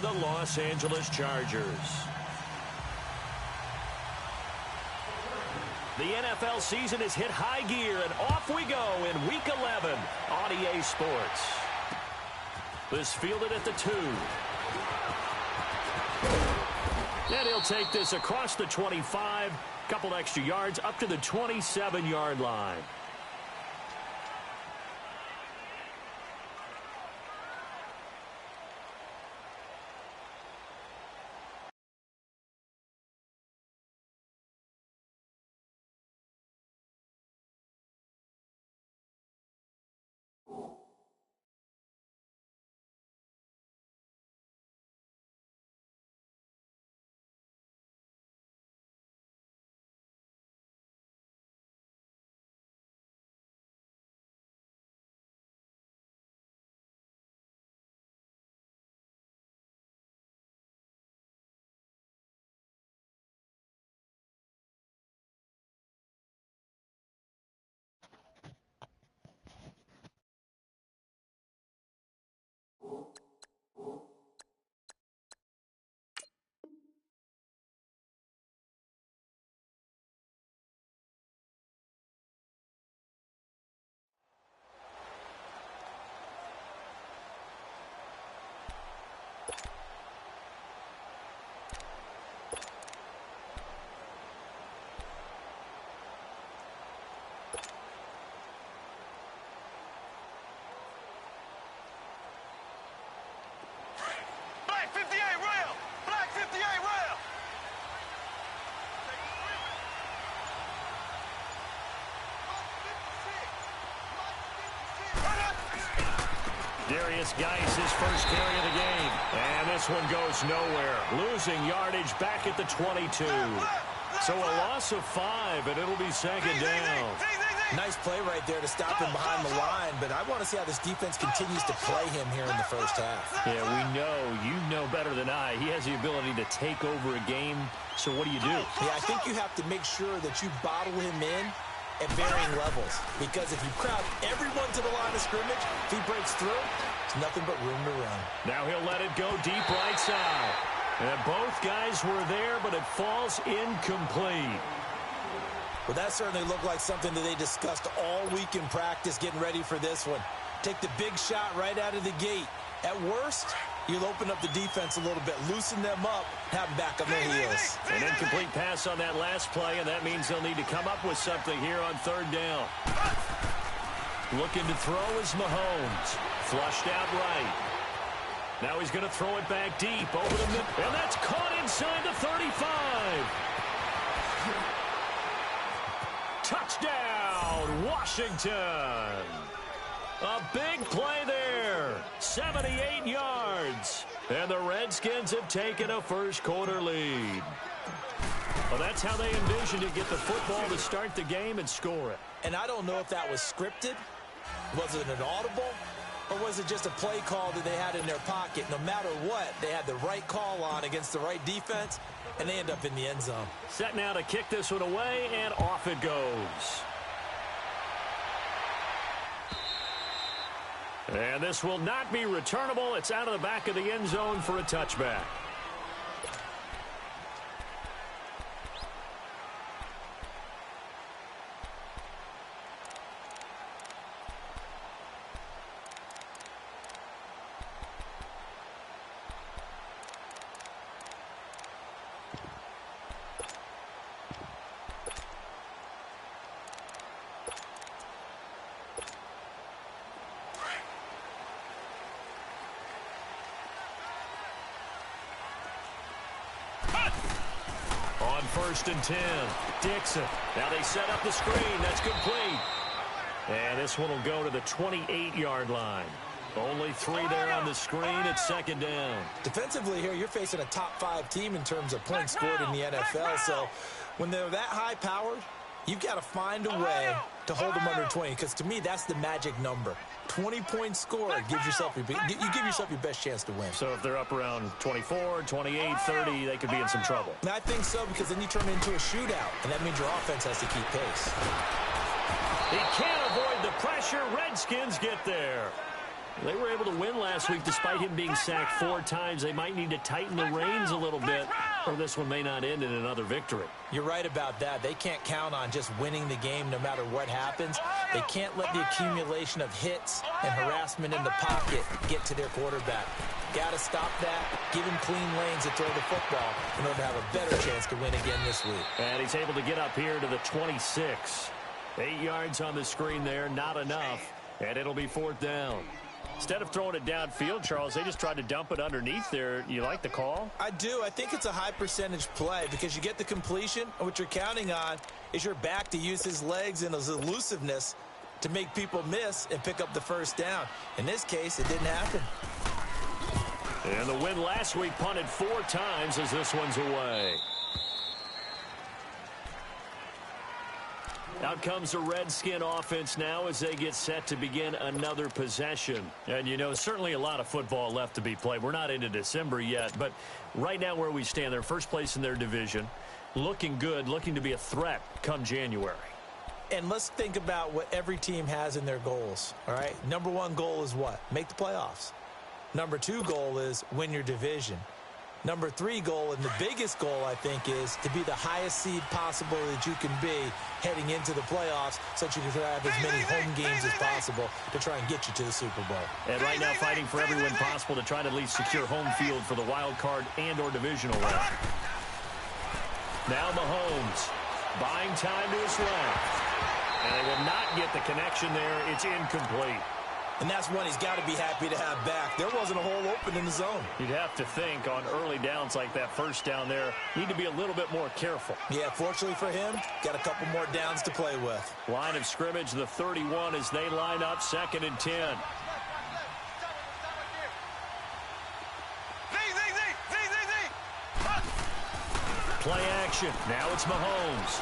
the Los Angeles Chargers. The NFL season has hit high gear, and off we go in Week 11 on EA Sports. This fielded at the 2. And he'll take this across the 25, couple extra yards up to the 27-yard line. Darius Geis, his first carry of the game. And this one goes nowhere. Losing yardage back at the 22. So a loss of 5, and it'll be second down. Nice play right there to stop him behind the line, but I want to see how this defense continues to play him here in the first half. Yeah, we know. You know better than I. He has the ability to take over a game. So what do you do? Yeah, I think you have to make sure that you bottle him in at varying levels, because if you crowd everyone to the line of scrimmage, if he breaks through, it's nothing but room to run. Now he'll let it go deep right side. And both guys were there, but it falls incomplete. Well, that certainly looked like something that they discussed all week in practice getting ready for this one. Take the big shot right out of the gate. At worst, you'll open up the defense a little bit, loosen them up, have them back on their heels. An incomplete pass on that last play, and that means they'll need to come up with something here on third down. Looking to throw is Mahomes. Flushed out right. Now he's going to throw it back deep over the middle. And that's caught inside the 35. Touchdown, Washington. A big play there. 78 yards. And the Redskins have taken a first-quarter lead. Well, that's how they envisioned to get the football to start the game and score it. And I don't know if that was scripted. Was it an audible? Or was it just a play call that they had in their pocket? No matter what, they had the right call on against the right defense, and they end up in the end zone. Set now to kick this one away, and off it goes. And this will not be returnable. It's out of the back of the end zone for a touchback. On 1st and 10, Dixon. Now they set up the screen. That's complete. And this one will go to the 28-yard line. Only 3 there on the screen. It's second down. Defensively here, you're facing a top-5 team in terms of points scored in the NFL. So when they're that high-powered, you've got to find a way to hold them under 20, because to me, that's the magic number. 20 points scored gives yourself you give yourself your best chance to win. So if they're up around 24, 28, 30, they could be in some trouble. And I think so, because then you turn it into a shootout, and that means your offense has to keep pace. He can't avoid the pressure. Redskins get there. They were able to win last week despite him being sacked 4 times. They might need to tighten the reins a little bit, or this one may not end in another victory. You're right about that. They can't count on just winning the game no matter what happens. They can't let the accumulation of hits and harassment in the pocket get to their quarterback. Got to stop that. Give him clean lanes to throw the football in order to have a better chance to win again this week. And he's able to get up here to the 26. 8 yards on the screen there, not enough, and it'll be 4th down. Instead of throwing it downfield, Charles, they just tried to dump it underneath there. You like the call? I do. I think it's a high percentage play because you get the completion, and what you're counting on is your back to use his legs and his elusiveness to make people miss and pick up the first down. In this case, it didn't happen. And the win last week punted 4 times as this one's away. Out comes the Redskin offense now as they get set to begin another possession. And, you know, certainly a lot of football left to be played. We're not into December yet, but right now where we stand, they're first place in their division, looking good, looking to be a threat come January. And let's think about what every team has in their goals, all right? Number 1 goal is what? Make the playoffs. Number 2 goal is win your division. Number 3 goal, and the biggest goal, I think, is to be the highest seed possible that you can be heading into the playoffs so that you can have as many home games as possible to try and get you to the Super Bowl. And right now fighting for every win possible to try to at least secure home field for the wild card and or divisional round. Now Mahomes buying time to his left. And they will not get the connection there. It's incomplete. And that's one he's got to be happy to have back. There wasn't a hole open in the zone. You'd have to think on early downs like that first down there, need to be a little bit more careful. Yeah, fortunately for him, got a couple more downs to play with. Line of scrimmage, the 31 as they line up, 2nd and 10. Play action. Now it's Mahomes.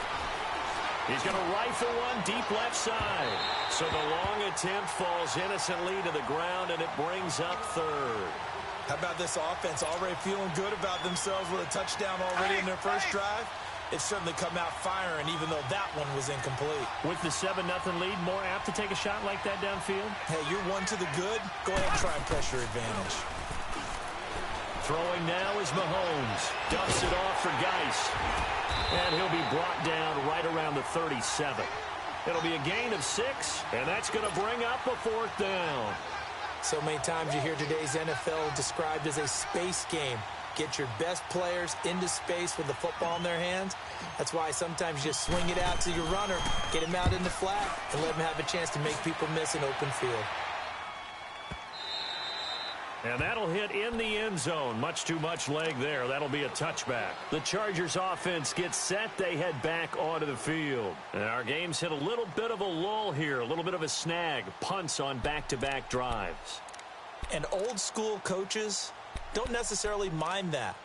He's going to rifle one deep left side. So the long attempt falls innocently to the ground, and it brings up 3rd. How about this offense already feeling good about themselves with a touchdown already in their first drive? It's certainly come out firing, even though that one was incomplete. With the 7-0 lead, more apt to take a shot like that downfield? Hey, you're one to the good. Go ahead and try and press your advantage. Throwing now is Mahomes. Duffs it off for Geist. And he'll be brought down right around the 37. It'll be a gain of 6, and that's going to bring up a 4th down. So many times you hear today's NFL described as a space game. Get your best players into space with the football in their hands. That's why sometimes you just swing it out to your runner, get him out in the flat, and let him have a chance to make people miss an open field. And that'll hit in the end zone. Much too much leg there. That'll be a touchback. The Chargers offense gets set. They head back onto the field. And our game's hit a little bit of a lull here, a little bit of a snag. Punts on back-to-back drives. And old school coaches don't necessarily mind that.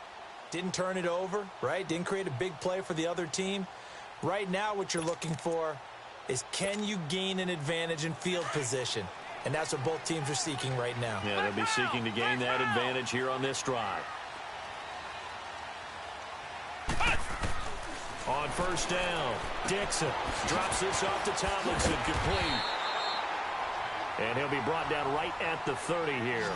Didn't turn it over, right? Didn't create a big play for the other team. Right now what you're looking for is, can you gain an advantage in field position? And that's what both teams are seeking right now. Yeah, they'll be seeking to gain that advantage here on this drive. On first down, Dixon drops this off to Tomlinson, complete. And he'll be brought down right at the 30 here.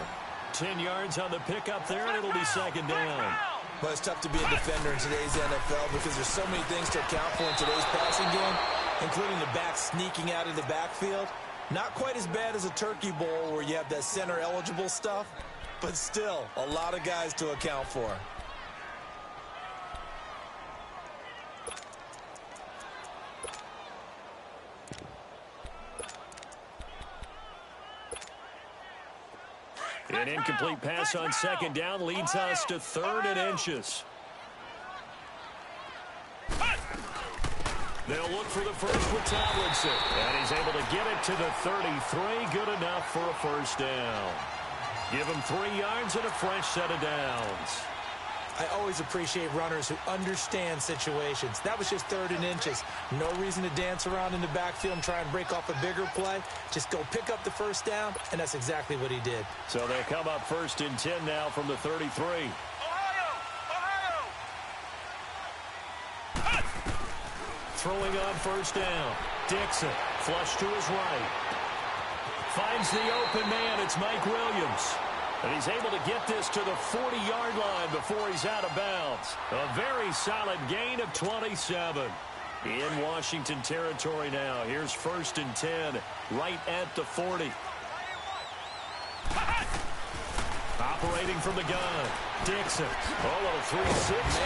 10 yards on the pickup there, and it'll be 2nd down. Well, it's tough to be a defender in today's NFL because there's so many things to account for in today's passing game, including the back sneaking out of the backfield. Not quite as bad as a turkey bowl where you have that center-eligible stuff, but still a lot of guys to account for. An incomplete pass on 2nd down leads us to 3rd and inches. They'll look for the first with Tomlinson. And he's able to get it to the 33. Good enough for a first down. Give him 3 yards and a fresh set of downs. I always appreciate runners who understand situations. That was just 3rd and inches. No reason to dance around in the backfield and try and break off a bigger play. Just go pick up the first down, and that's exactly what he did. So they come up 1st and 10 now from the 33. Throwing on first down. Dixon, flush to his right. Finds the open man. It's Mike Williams. And he's able to get this to the 40-yard line before he's out of bounds. A very solid gain of 27. In Washington territory now. Here's 1st and 10 right at the 40. Operating from the gun. Dixon. Oh, a little 360.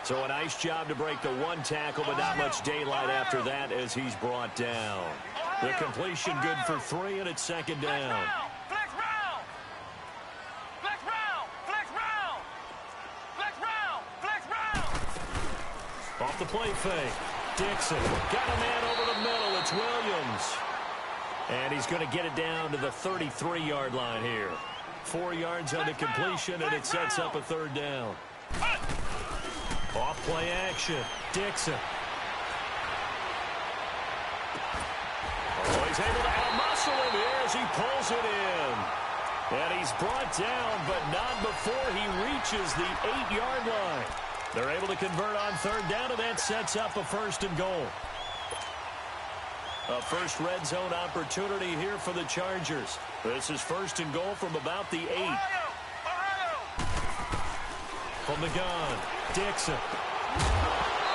So a nice job to break the one tackle, but not much daylight after that as he's brought down. The completion good for 3, and it's 2nd down. Off the play fake. Dixon got a man over the middle. It's Williams. And he's going to get it down to the 33-yard line here. 4 yards on the completion, and it sets up a 3rd down. Off play action. Dixon. Oh, he's able to out-muscle him here as he pulls it in. And he's brought down, but not before he reaches the 8-yard line. They're able to convert on 3rd down, and that sets up a 1st and goal. A first red zone opportunity here for the Chargers. This is 1st and goal from about the 8. From the gun, Dixon.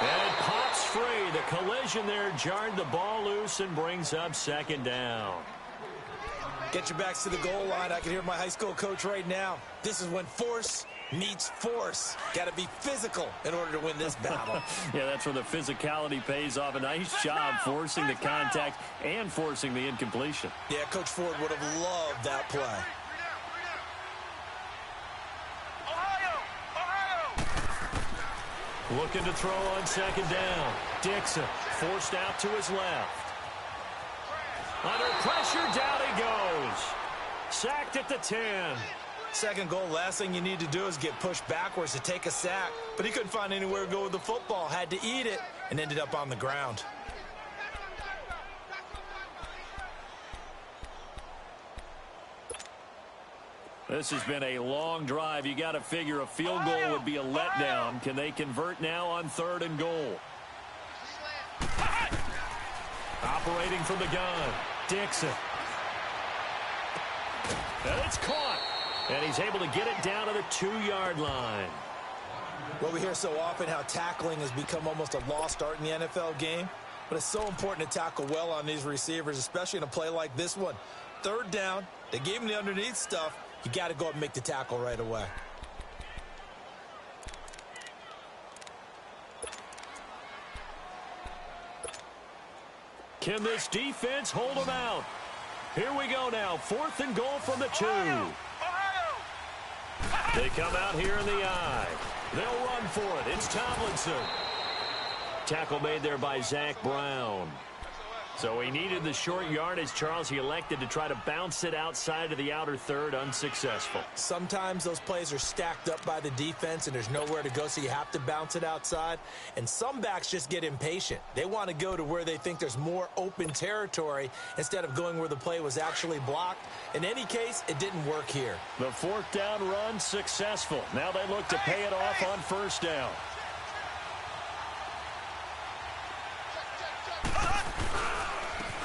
And it pops free. The collision there jarred the ball loose and brings up 2nd down. Get your backs to the goal line. I can hear my high school coach right now. This is when force meets force. Got to be physical in order to win this battle. Yeah, that's where the physicality pays off. A nice job forcing the contact and forcing the incompletion. Yeah, Coach Ford would have loved that play. Looking to throw on 2nd down. Dixon forced out to his left. Under pressure, down he goes. Sacked at the 10. 2nd goal, last thing you need to do is get pushed backwards to take a sack. But he couldn't find anywhere to go with the football. Had to eat it and ended up on the ground. This has been a long drive. You got to figure a field goal would be a letdown. Can they convert now on 3rd and goal? Operating from the gun, Dixon. And it's caught. And he's able to get it down to the 2-yard line. Well, we hear so often how tackling has become almost a lost art in the NFL game. But it's so important to tackle well on these receivers, especially in a play like this one. 3rd down, they gave him the underneath stuff. You got to go up and make the tackle right away. Can this defense hold him out? Here we go now. 4th and goal from the 2. They come out here in the I. They'll run for it. It's Tomlinson. Tackle made there by Zach Brown. So he needed the short yardage, Charles. He elected to try to bounce it outside of the outer 3rd, unsuccessful. Sometimes those plays are stacked up by the defense and there's nowhere to go, so you have to bounce it outside. And some backs just get impatient. They want to go to where they think there's more open territory instead of going where the play was actually blocked. In any case, it didn't work here. The 4th down run successful. Now they look to pay it off on 1st down.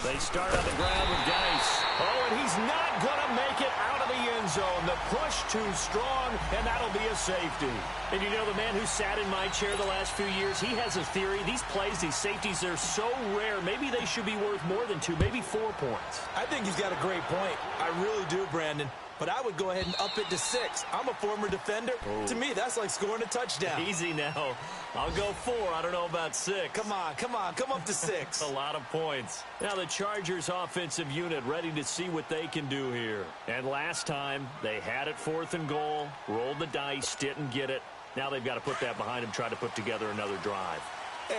They start on the ground with Geis. Oh, and he's not going to make it out of the end zone. The push too strong, and that'll be a safety. And you know, the man who sat in my chair the last few years, he has a theory. These plays, these safeties, they're so rare. Maybe they should be worth more than 2, maybe 4 points. I think he's got a great point. I really do, Brandon. But I would go ahead and up it to 6. I'm a former defender. Oh. To me, that's like scoring a touchdown. Easy now. I'll go 4. I don't know about 6. Come on. Come up to 6. A lot of points. Now the Chargers offensive unit ready to see what they can do here. And last time, they had it 4th and goal, rolled the dice, didn't get it. Now they've got to put that behind them, try to put together another drive.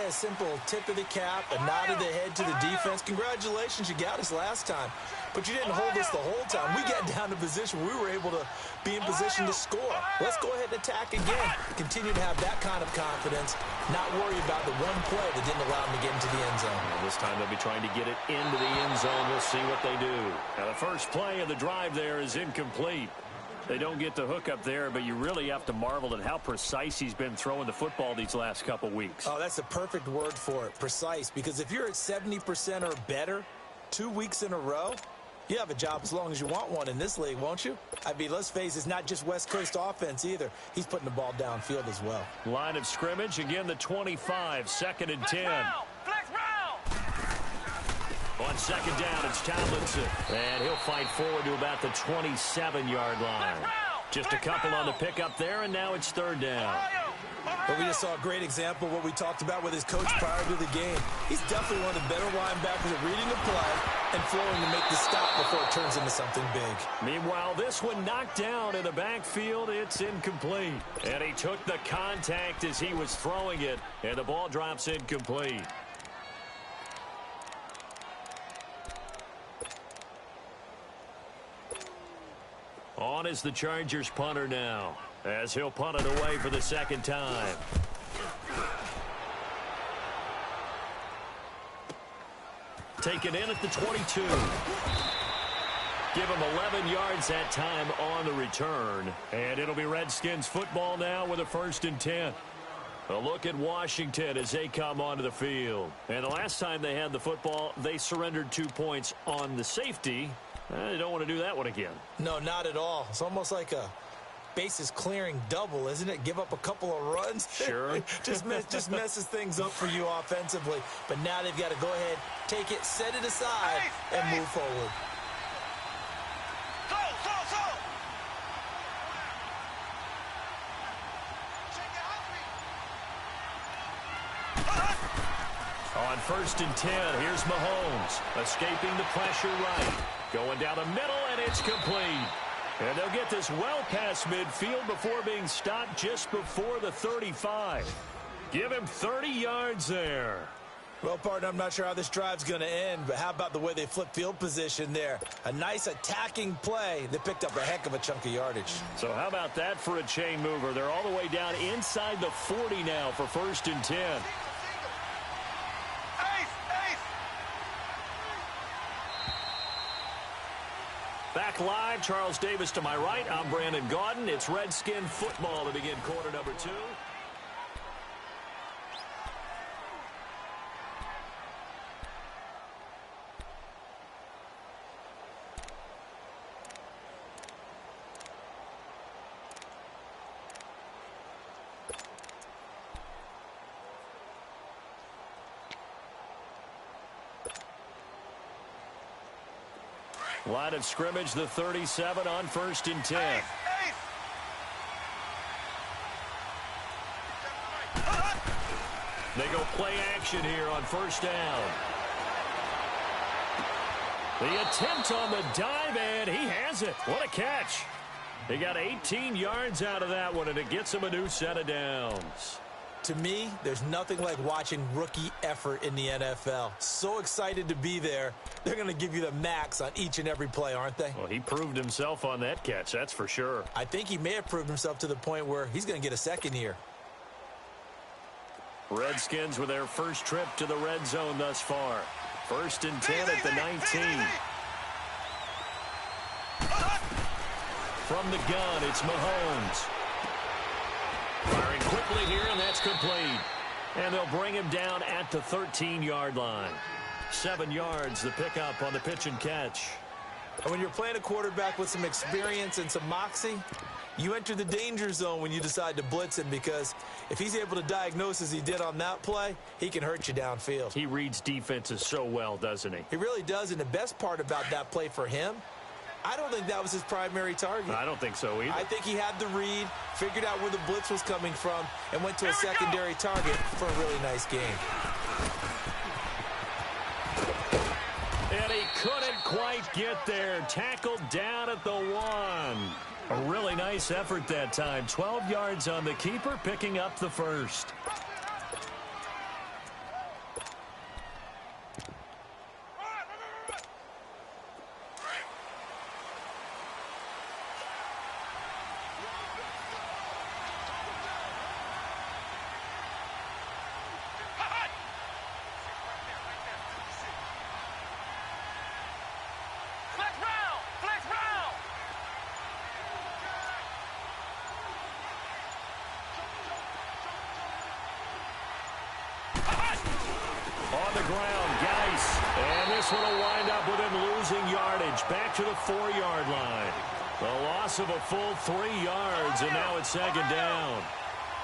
A simple tip of the cap, a nod of the head to the defense. Congratulations, you got us last time. But you didn't hold us the whole time. We got down to position where we were able to be in position to score. Let's go ahead and attack again. Continue to have that kind of confidence, not worry about the one play that didn't allow them to get into the end zone. Well, this time they'll be trying to get it into the end zone. We'll see what they do. Now the first play of the drive there is incomplete. They don't get the hook up there, but you really have to marvel at how precise he's been throwing the football these last couple weeks. Oh, that's the perfect word for it, precise, because if you're at 70% or better, 2 weeks in a row? You have a job as long as you want one in this league, won't you? I mean, let's face it, it's not just West Coast offense either. He's putting the ball downfield as well. Line of scrimmage, again the 25, 2nd and 10. On 2nd down, it's Tomlinson. And he'll fight forward to about the 27-yard line. Just a couple on the pickup there, and now it's 3rd down. But we just saw a great example of what we talked about with his coach prior to the game. He's definitely one of the better linebackers at reading the play and flowing to make the stop before it turns into something big. Meanwhile, this one knocked down in the backfield. It's incomplete. And he took the contact as he was throwing it, and the ball drops incomplete. On is the Chargers punter now, as he'll punt it away for the 2nd time. Taken in at the 22. Give him 11 yards that time on the return. And it'll be Redskins football now with a 1st and 10. A look at Washington as they come onto the field. And the last time they had the football, they surrendered 2 points on the safety. They don't want to do that one again. No, not at all. It's almost like a bases clearing double, isn't it? Give up a couple of runs. Sure. just messes things up for you offensively. But now they've got to go ahead, take it, set it aside, and move forward. On 1st and 10, here's Mahomes, escaping the pressure right. Going down the middle, and it's complete. And they'll get this well past midfield before being stopped just before the 35. Give him 30 yards there. Well, partner, I'm not sure how this drive's going to end, but how about the way they flip field position there? A nice attacking play that picked up a heck of a chunk of yardage. So how about that for a chain mover? They're all the way down inside the 40 now for 1st and 10. Back live, Charles Davis to my right. I'm Brandon Gaudin. It's Redskin football to begin quarter number 2. Line of scrimmage, the 37 on 1st and 10. They go play action here on 1st down. The attempt on the dive, and he has it. What a catch. He got 18 yards out of that one, and it gets him a new set of downs. To me, there's nothing like watching rookie effort in the NFL. So excited to be there. They're going to give you the max on each and every play, aren't they? Well, he proved himself on that catch, that's for sure. I think he may have proved himself to the point where he's going to get a second here. Redskins with their first trip to the red zone thus far. 1st and 10 at the 19. From the gun, it's Mahomes. Firing quickly here, and that's complete. And they'll bring him down at the 13-yard line. 7 yards, the pickup on the pitch and catch. And when you're playing a quarterback with some experience and some moxie, you enter the danger zone when you decide to blitz him, because if he's able to diagnose as he did on that play, he can hurt you downfield. He reads defenses so well, doesn't he? He really does, and the best part about that play for him, I don't think that was his primary target. I don't think so either. I think he had the read, figured out where the blitz was coming from, and went to a secondary target for a really nice game. And he couldn't quite get there. Tackled down at the 1. A really nice effort that time. 12 yards on the keeper, picking up the first. this one will wind up with him losing yardage back to the 4-yard line. A loss of a full 3 yards, and now it's second down.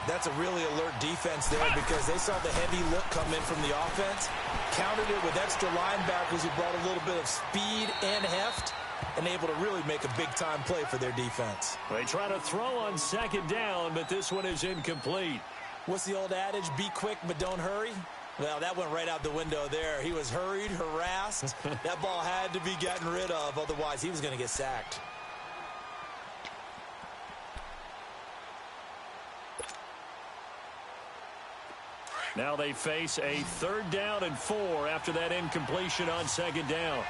That's a really alert defense there because they saw the heavy look come in from the offense, countered it with extra linebackers who brought a little bit of speed and heft, and able to really make a big-time play for their defense. They try to throw on second down, but this one is incomplete. What's the old adage? Be quick, but don't hurry. Well, that went right out the window there. He was hurried, harassed. That ball had to be gotten rid of, otherwise he was going to get sacked. Now they face a 3rd down and 4 after that incompletion on second down.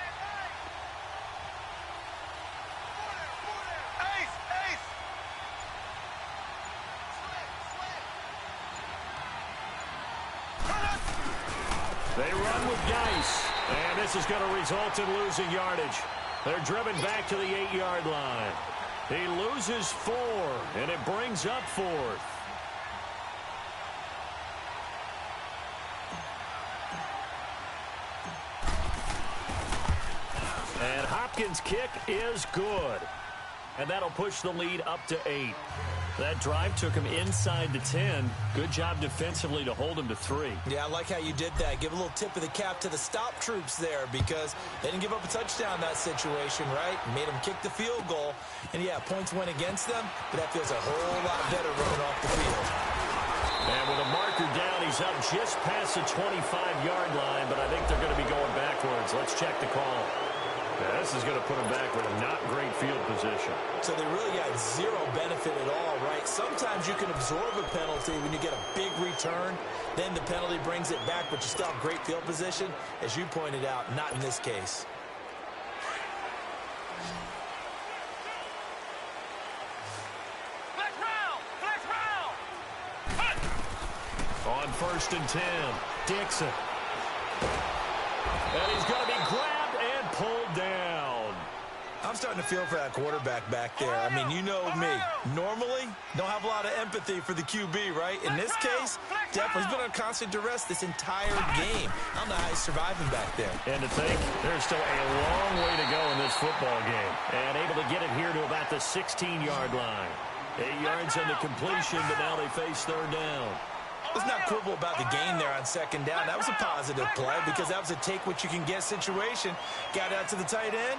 They run with Geis, and this is going to result in losing yardage. They're driven back to the 8-yard line. He loses 4, and it brings up 4th. And Hopkins' kick is good. And that'll push the lead up to 8. That drive took him inside the 10. Good job defensively to hold him to 3. Yeah, I like how you did that. Give a little tip of the cap to the stop troops there because they didn't give up a touchdown in that situation, right? Made them kick the field goal. And, yeah, points went against them, but that feels a whole lot better running off the field. And with a marker down, he's up just past the 25-yard line, but I think they're going to be going backwards. Let's check the call. Yeah, this is going to put him back with a not great field position. So they really got zero benefit at all, right? Sometimes you can absorb a penalty when you get a big return. Then the penalty brings it back, but you still have great field position. As you pointed out, not in this case. On 1st and 10, Dixon. And he's going to be grabbed and pulled down. I'm starting to feel for that quarterback back there. I mean, you know me. Normally, don't have a lot of empathy for the QB, right? In this case, definitely he's been on constant duress this entire game. I don't know how he's surviving back there. And to think, there's still a long way to go in this football game. And able to get it here to about the 16-yard line. 8 yards on the completion, but now they face 3rd down. Let's not quibble about the gain there on second down. That was a positive play because that was a take-what-you-can-get situation. Got out to the tight end.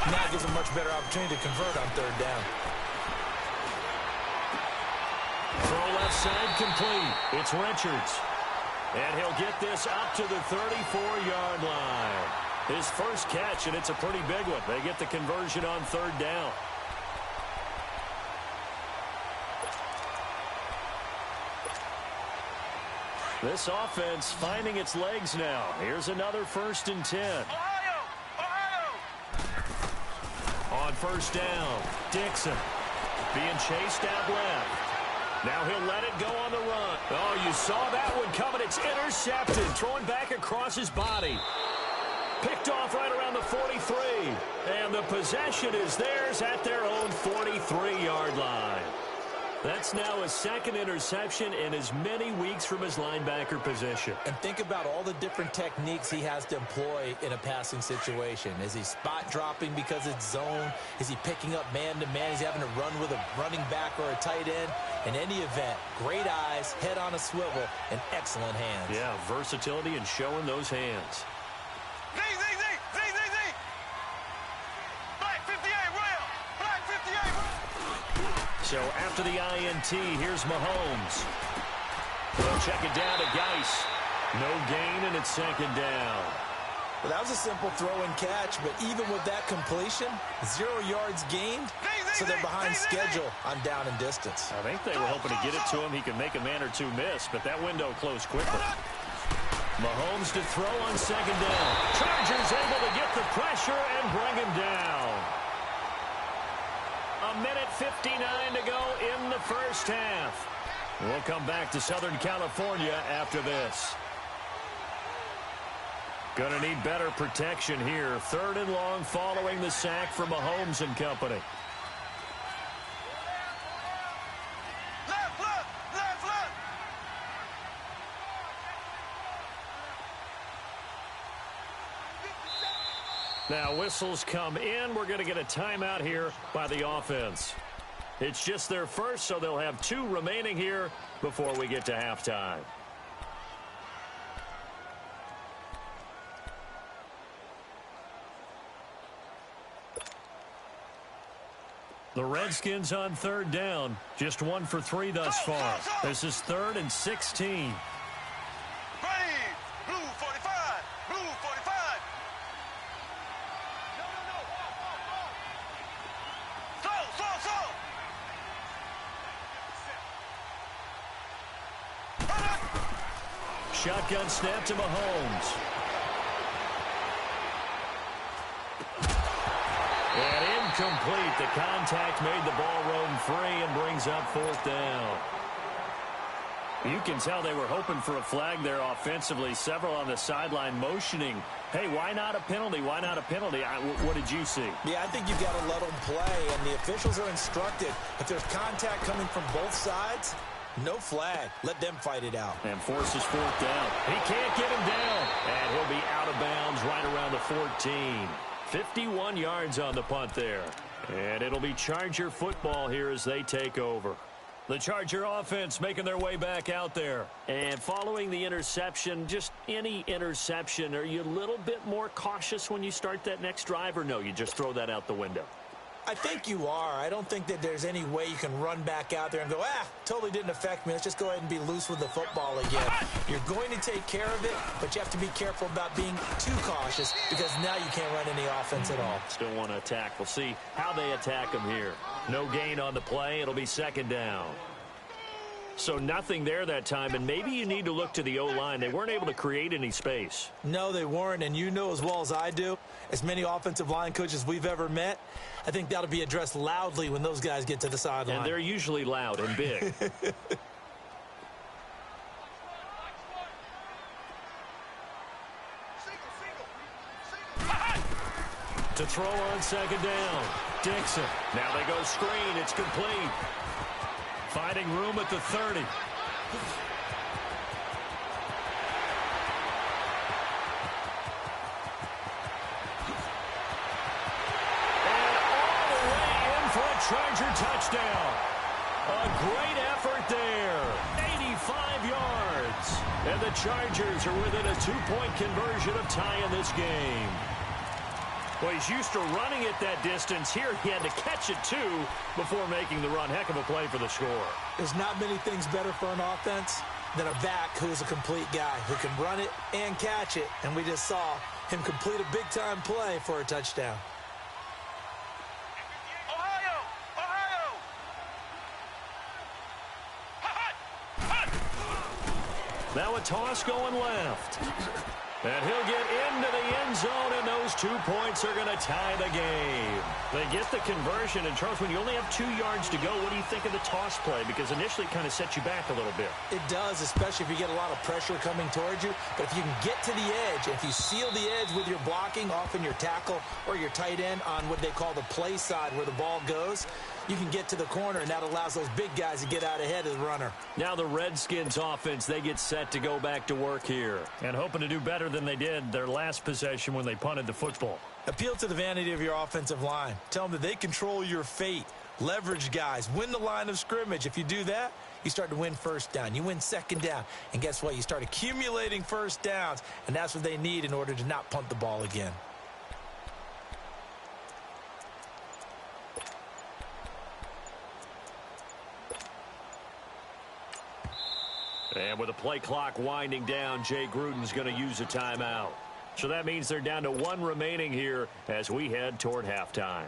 Now gives a much better opportunity to convert on 3rd down. Throw left side complete. It's Richards. And he'll get this up to the 34-yard line. His first catch, and it's a pretty big one. They get the conversion on 3rd down. This offense finding its legs now. Here's another 1st and 10. On 1st down, Dixon being chased out left. Now he'll let it go on the run. Oh, you saw that one coming. It's intercepted. Throwing back across his body. Picked off right around the 43. And the possession is theirs at their own 43-yard line. That's now his 2nd interception in as many weeks from his linebacker position. And think about all the different techniques he has to employ in a passing situation. Is he spot dropping because it's zone? Is he picking up man-to-man? He's having to run with a running back or a tight end. In any event, great eyes, head on a swivel, and excellent hands. Yeah, versatility and showing those hands. So after the INT, here's Mahomes. They'll check it down to Geis. No gain, and it's 2nd down. Well, that was a simple throw and catch, but even with that completion, 0 yards gained, so they're behind schedule on down and distance. I think they were hoping to get it to him. He could make a man or two miss, but that window closed quickly. Mahomes to throw on 2nd down. Chargers able to get the pressure and bring him down. A minute 59 to go in the first half. We'll come back to Southern California after this. Gonna need better protection here. 3rd and long following the sack from Mahomes and company. Now whistles come in. We're going to get a timeout here by the offense. It's just their first, so they'll have 2 remaining here before we get to halftime. The Redskins on 3rd down. Just 1 for 3 thus far. This is 3rd and 16. Blue 45. Blue 45. Shotgun snap to Mahomes. And incomplete. The contact made the ball roam free and brings up 4th down. You can tell they were hoping for a flag there offensively. Several on the sideline motioning, hey, why not a penalty? Why not a penalty? What did you see? Yeah, I think you've got to let them play, and the officials are instructed. If there's contact coming from both sides, no flag. Let them fight it out. And forces 4th down. He can't get him down. And he'll be out of bounds right around the 14. 51 yards on the punt there. And it'll be Charger football here as they take over. The Charger offense making their way back out there. And following the interception, just any interception, are you a little bit more cautious when you start that next drive, or no, you just throw that out the window? I think you are. I don't think that there's any way you can run back out there and go, totally didn't affect me. Let's just go ahead and be loose with the football again. You're going to take care of it, but you have to be careful about being too cautious because now you can't run any offense at all. Still want to attack. We'll see how they attack them here. No gain on the play. It'll be 2nd down. So nothing there that time, and maybe you need to look to the O-line. They weren't able to create any space. No, they weren't, and you know as well as I do, as many offensive line coaches we've ever met, I think that'll be addressed loudly when those guys get to the sideline. And they're usually loud and big. To throw on 2nd down. Dixon. Now they go screen. It's complete. Finding room at the 30. And all the way in for a Charger touchdown. A great effort there. 85 yards. And the Chargers are within a 2-point conversion of tying this game. Well, he's used to running it that distance. Here he had to catch it, too, before making the run. Heck of a play for the score. There's not many things better for an offense than a back who is a complete guy who can run it and catch it. And we just saw him complete a big-time play for a touchdown. Now a toss going left. And he'll get into the end zone, and those 2 points are going to tie the game. They get the conversion, and Charles, when you only have 2 yards to go, what do you think of the toss play? Because initially it kind of sets you back a little bit. It does, especially if you get a lot of pressure coming towards you. But if you can get to the edge, if you seal the edge with your blocking, often your tackle or your tight end on what they call the play side where the ball goes, you can get to the corner, and that allows those big guys to get out ahead of the runner. Now the Redskins offense, they get set to go back to work here and hoping to do better than they did their last possession when they punted the football. Appeal to the vanity of your offensive line. Tell them that they control your fate. Leverage guys. Win the line of scrimmage. If you do that, you start to win 1st down. You win 2nd down. And guess what? You start accumulating 1st downs, and that's what they need in order to not punt the ball again. And with the play clock winding down, Jay Gruden's going to use a timeout. So that means they're down to 1 remaining here as we head toward halftime.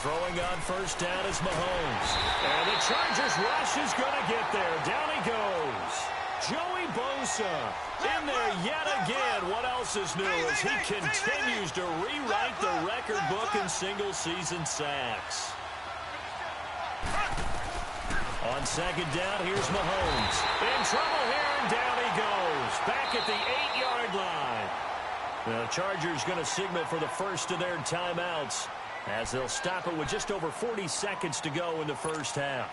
Throwing on first down is Mahomes. And the Chargers rush is going to get there. Down he goes. Joey Bosa in there yet again. What else is new as he continues to rewrite the record book in single-season sacks. On second down, here's Mahomes. In trouble here, and down he goes. Back at the 8-yard line. The Chargers going to signal for the first of their timeouts as they'll stop it with just over 40 seconds to go in the first half.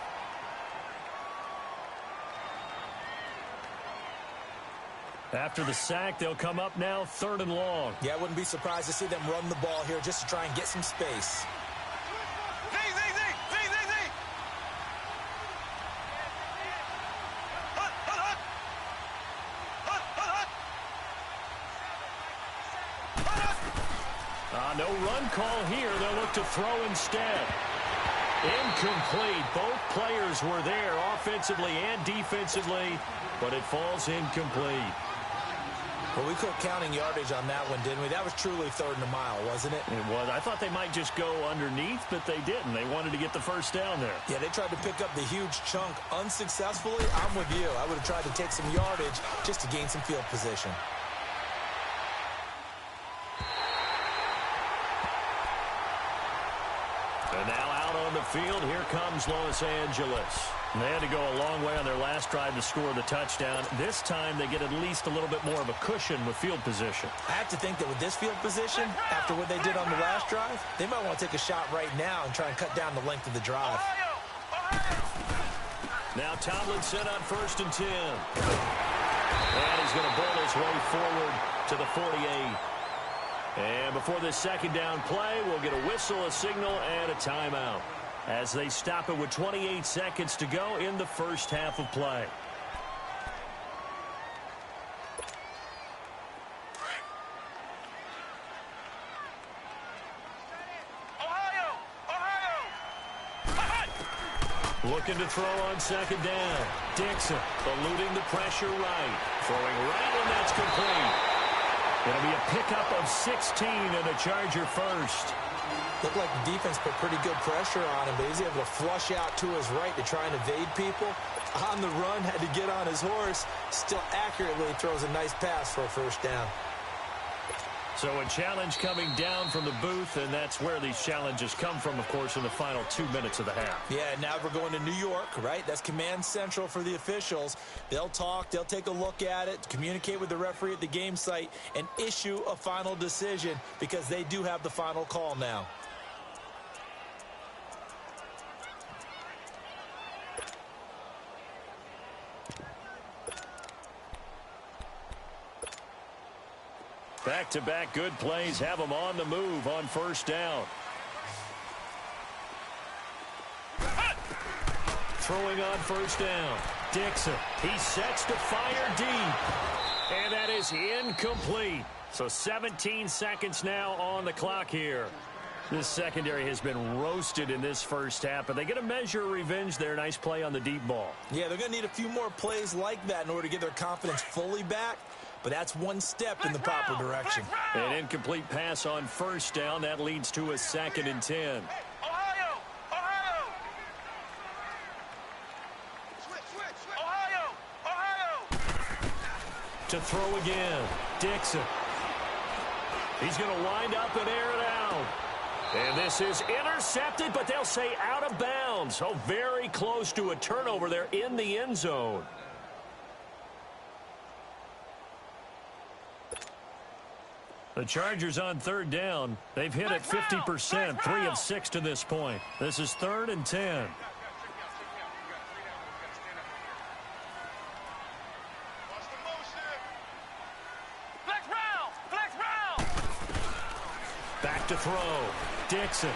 After the sack, they'll come up now 3rd and long. Yeah, I wouldn't be surprised to see them run the ball here just to try and get some space. No run call here. They'll look to throw instead. Incomplete. Both players were there offensively and defensively, but it falls incomplete. Well, we quit counting yardage on that one, didn't we? That was truly 3rd and a mile, wasn't it? It was. I thought they might just go underneath, but they didn't. They wanted to get the first down there. Yeah, they tried to pick up the huge chunk unsuccessfully. I'm with you. I would have tried to take some yardage just to gain some field position. And now out on the field, here comes Los Angeles. They had to go a long way on their last drive to score the touchdown. This time they get at least a little bit more of a cushion with field position. I have to think that with this field position, after what they did on the last drive, they might want to take a shot right now and try and cut down the length of the drive. Now Tomlinson on 1st and 10. And he's going to bowl his way forward to the 48. And before this second down play, we'll get a whistle, a signal, and a timeout as they stop it with 28 seconds to go in the first half of play. Looking to throw on second down. Dixon eluding the pressure right. Throwing right, and that's complete. It'll be a pickup of 16 and a Charger first. Looked like the defense put pretty good pressure on him, but he's able to flush out to his right to try and evade people. On the run, had to get on his horse. Still accurately throws a nice pass for a first down. So a challenge coming down from the booth, and that's where these challenges come from, of course, in the final 2 minutes of the half. Yeah, now we're going to New York, right? That's command central for the officials. They'll talk, they'll take a look at it, communicate with the referee at the game site, and issue a final decision because they do have the final call now. Back-to-back good plays have them on the move on first down. Throwing on first down. Dixon, he sets to fire deep. And that is incomplete. So 17 seconds now on the clock here. This secondary has been roasted in this first half, but they get a measure of revenge there. Nice play on the deep ball. Yeah, they're going to need a few more plays like that in order to get their confidence fully back. But that's one step in the proper direction. An incomplete pass on first down. That leads to a 2nd and 10. Ohio! Ohio! Switch! Ohio! To throw again. Dixon. He's going to wind up and air it out. And this is intercepted, but they'll say out of bounds. So very close to a turnover there in the end zone. The Chargers on 3rd down. They've hit it 50%, 3 of 6 to this point. This is 3rd and 10. Back to throw. Dixon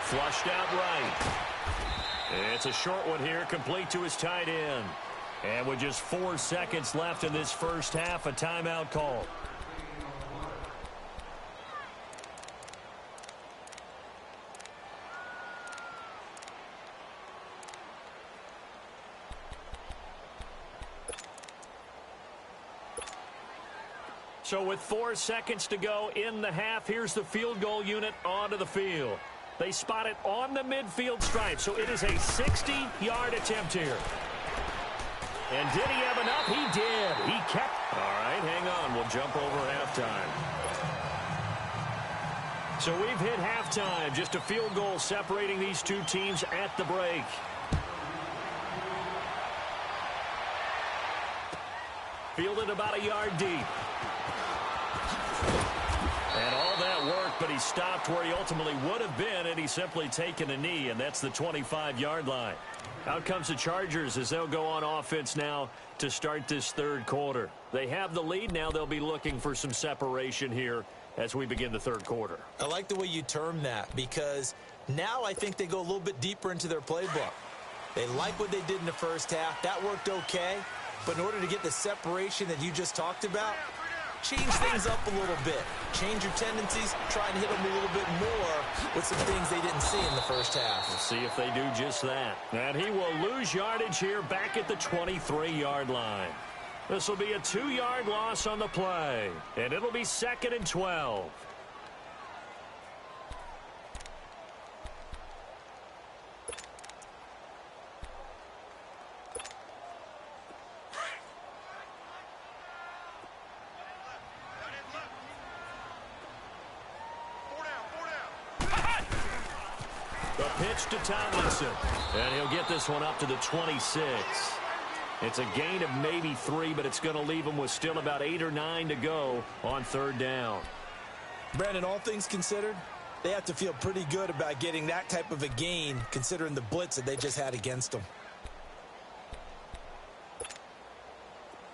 flushed out right. It's a short one here, complete to his tight end. And with just 4 seconds left in this first half, a timeout call. So with 4 seconds to go in the half, here's the field goal unit onto the field. They spot it on the midfield stripe, so it is a 60-yard attempt here. And did he have enough? He did. He kept. All right, hang on. We'll jump over halftime. So we've hit halftime. Just a field goal separating these two teams at the break. Fielded about a yard deep. And all that work, but he stopped where he ultimately would have been, and he's simply taken a knee, and that's the 25-yard line. Out comes the Chargers as they'll go on offense now to start this third quarter. They have the lead. Now they'll be looking for some separation here as we begin the third quarter. I like the way you term that, because now I think they go a little bit deeper into their playbook. They like what they did in the first half. That worked okay. But in order to get the separation that you just talked about, change things up a little bit. Change your tendencies. Try and hit them a little bit more with some things they didn't see in the first half. We'll see if they do just that. And he will lose yardage here back at the 23-yard line. This will be a 2-yard loss on the play. And it'll be 2nd and 12. The pitch to Tomlinson. And he'll get this one up to the 26. It's a gain of maybe 3, but it's going to leave him with still about 8 or 9 to go on third down. Brandon, all things considered, they have to feel pretty good about getting that type of a gain, considering the blitz that they just had against them.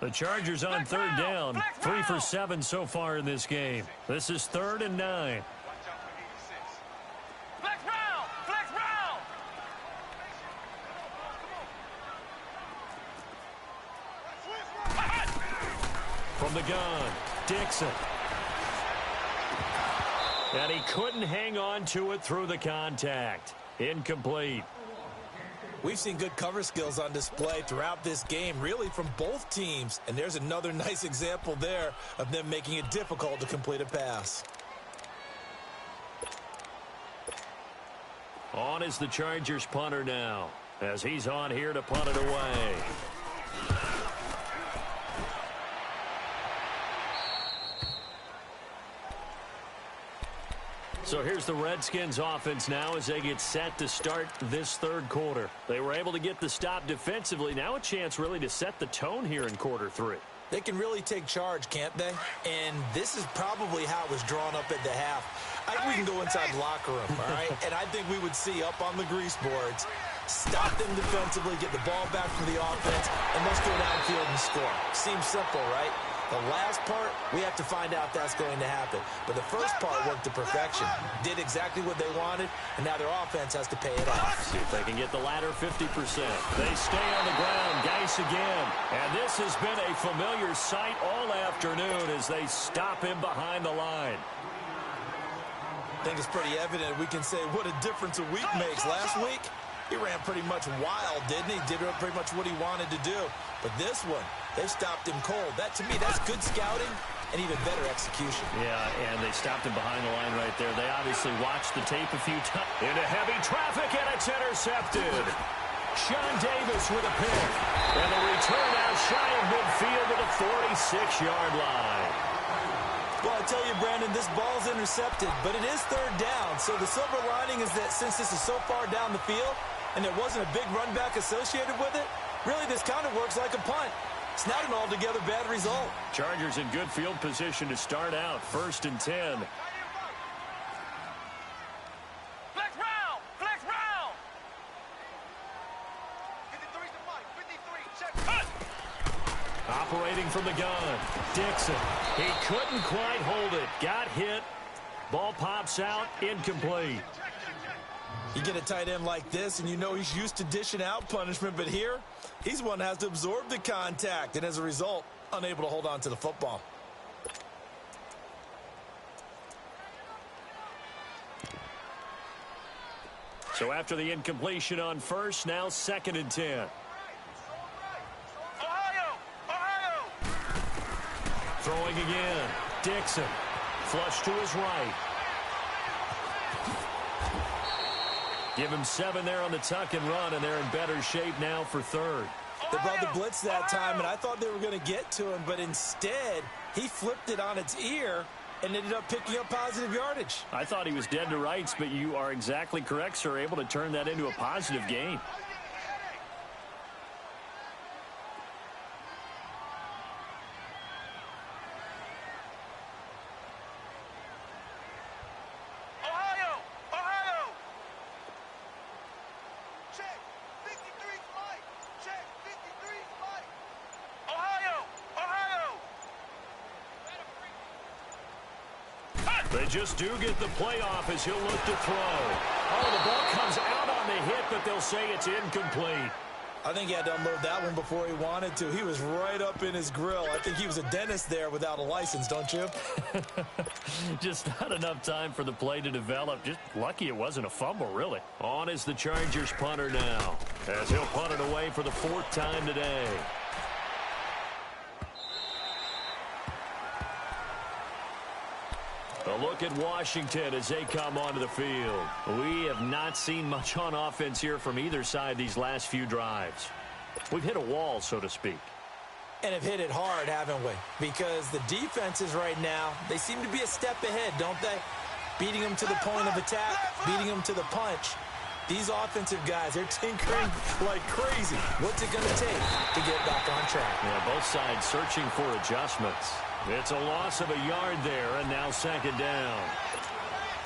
The Chargers on third down, 3 for 7 so far in this game. This is 3rd and 9. From the gun, Dixon. And he couldn't hang on to it through the contact. Incomplete. We've seen good cover skills on display throughout this game, really from both teams. And there's another nice example there of them making it difficult to complete a pass. On is the Chargers punter now, as he's on here to punt it away. So here's the Redskins offense now as they get set to start this third quarter. They were able to get the stop defensively. Now a chance really to set the tone here in quarter 3. They can really take charge, can't they? And this is probably how it was drawn up at the half. I think we can go inside the locker room, all right? And I think we would see up on the grease boards, stop them defensively, get the ball back from the offense, and let's go downfield and score. Seems simple, right? The last part, we have to find out if that's going to happen. But the first part worked to perfection. Did exactly what they wanted, and now their offense has to pay it off. See if they can get the latter 50%. They stay on the ground, Geis again. And this has been a familiar sight all afternoon as they stop him behind the line. I think it's pretty evident we can say what a difference a week makes. Last week, he ran pretty much wild, didn't he? Did pretty much what he wanted to do. But this one, they stopped him cold. That, to me, that's good scouting and even better execution. Yeah, and they stopped him behind the line right there. They obviously watched the tape a few times. Into heavy traffic, and it's intercepted. Sean Davis with a pick. And the return out shy of midfield to the 46-yard line. Well, I tell you, Brandon, this ball's intercepted, but it is third down. So the silver lining is that since this is so far down the field and there wasn't a big run back associated with it, really this kind of works like a punt. It's not an altogether bad result. Chargers in good field position to start out. 1st and 10. Flex round! Flex round! 53's the fight. 53. Check. Cut! Operating from the gun, Dixon. He couldn't quite hold it. Got hit. Ball pops out, incomplete. You get a tight end like this, and you know he's used to dishing out punishment, but here, he's one that has to absorb the contact, and as a result, unable to hold on to the football. So after the incompletion on first, now 2nd and 10. Throwing again. Dixon. Flush to his right. Give him 7 there on the tuck and run, and they're in better shape now for third. They brought the blitz that time, and I thought they were going to get to him, but instead he flipped it on its ear and ended up picking up positive yardage. I thought he was dead to rights, but you are exactly correct, sir, able to turn that into a positive gain. They just do get the playoff as he'll look to throw. Oh, the ball comes out on the hit, but they'll say it's incomplete. I think he had to unload that one before he wanted to. He was right up in his grill. I think he was a dentist there without a license, don't you? Just not enough time for the play to develop. Just lucky it wasn't a fumble, really. On is the Chargers punter now, as he'll punt it away for the 4th time today. A look at Washington as they come onto the field. We have not seen much on offense here from either side these last few drives. We've hit a wall, so to speak. And have hit it hard, haven't we? Because the defenses right now, they seem to be a step ahead, don't they? Beating them to the point of attack, beating them to the punch. These offensive guys, they're tinkering like crazy. What's it going to take to get back on track? Yeah, both sides searching for adjustments. It's a loss of a yard there, and now 2nd down.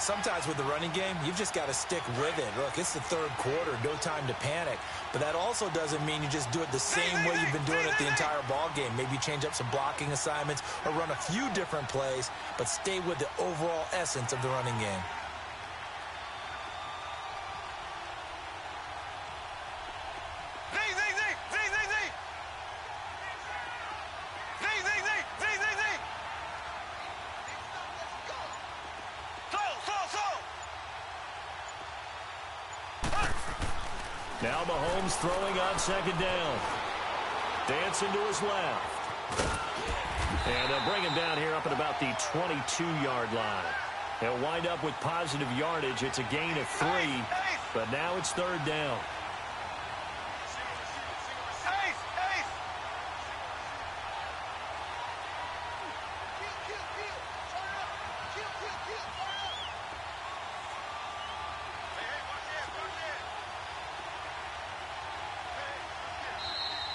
Sometimes with the running game, you've just got to stick with it. Look, it's the 3rd quarter, no time to panic. But that also doesn't mean you just do it the same way you've been doing it the entire ball game. Maybe change up some blocking assignments or run a few different plays, but stay with the overall essence of the running game. Now Mahomes throwing on 2nd down. Dancing to his left. And they'll bring him down here up at about the 22-yard line. They'll wind up with positive yardage. It's a gain of 3, but now it's 3rd down.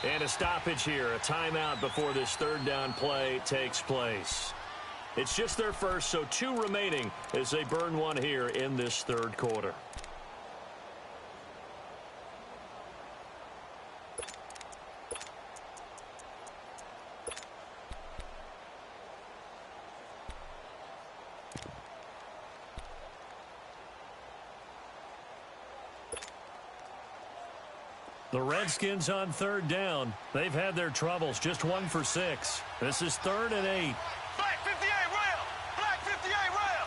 And a stoppage here, a timeout before this 3rd down play takes place. It's just their first, so 2 remaining as they burn one here in this 3rd quarter. The Redskins on 3rd down. They've had their troubles, just 1 for 6. This is 3rd and 8. Black 58 rail! Black 58 rail!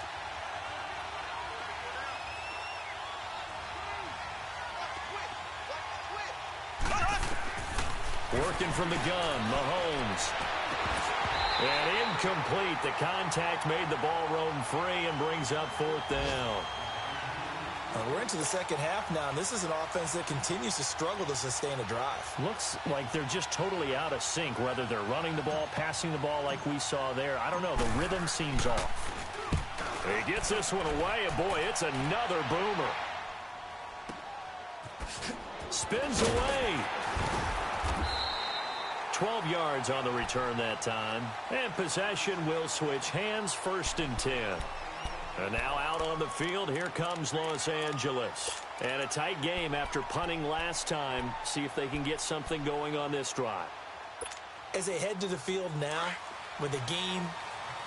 Working from the gun, Mahomes. And incomplete. The contact made the ball roam free and brings up 4th down. We're into the 2nd half now, and this is an offense that continues to struggle to sustain a drive. Looks like they're just totally out of sync, whether they're running the ball, passing the ball like we saw there. I don't know. The rhythm seems off. He gets this one away, and boy, it's another boomer. Spins away. 12 yards on the return that time. And possession will switch hands, 1st and 10. And now out on the field, here comes Los Angeles. And a tight game after punting last time. See if they can get something going on this drive. As they head to the field now, with the game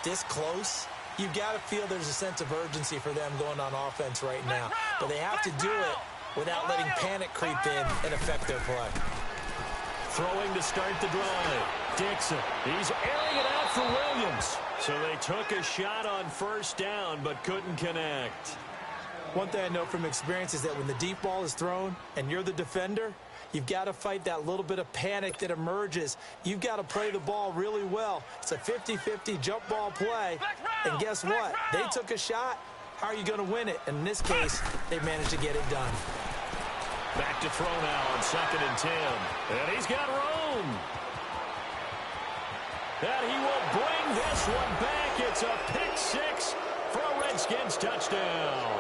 this close, you've got to feel there's a sense of urgency for them going on offense right now. But they have to do it without letting panic creep in and affect their play. Throwing to start the drive. Dixon, he's airing it out for Williams. So they took a shot on 1st down, but couldn't connect. One thing I know from experience is that when the deep ball is thrown and you're the defender, you've got to fight that little bit of panic that emerges. You've got to play the ball really well. It's a 50-50 jump ball play. And guess what? They took a shot. how are you going to win it? And in this case, they managed to get it done. Back to throw now on 2nd and 10. And he's got room. And he will bring this one back. It's a pick six for a Redskins touchdown.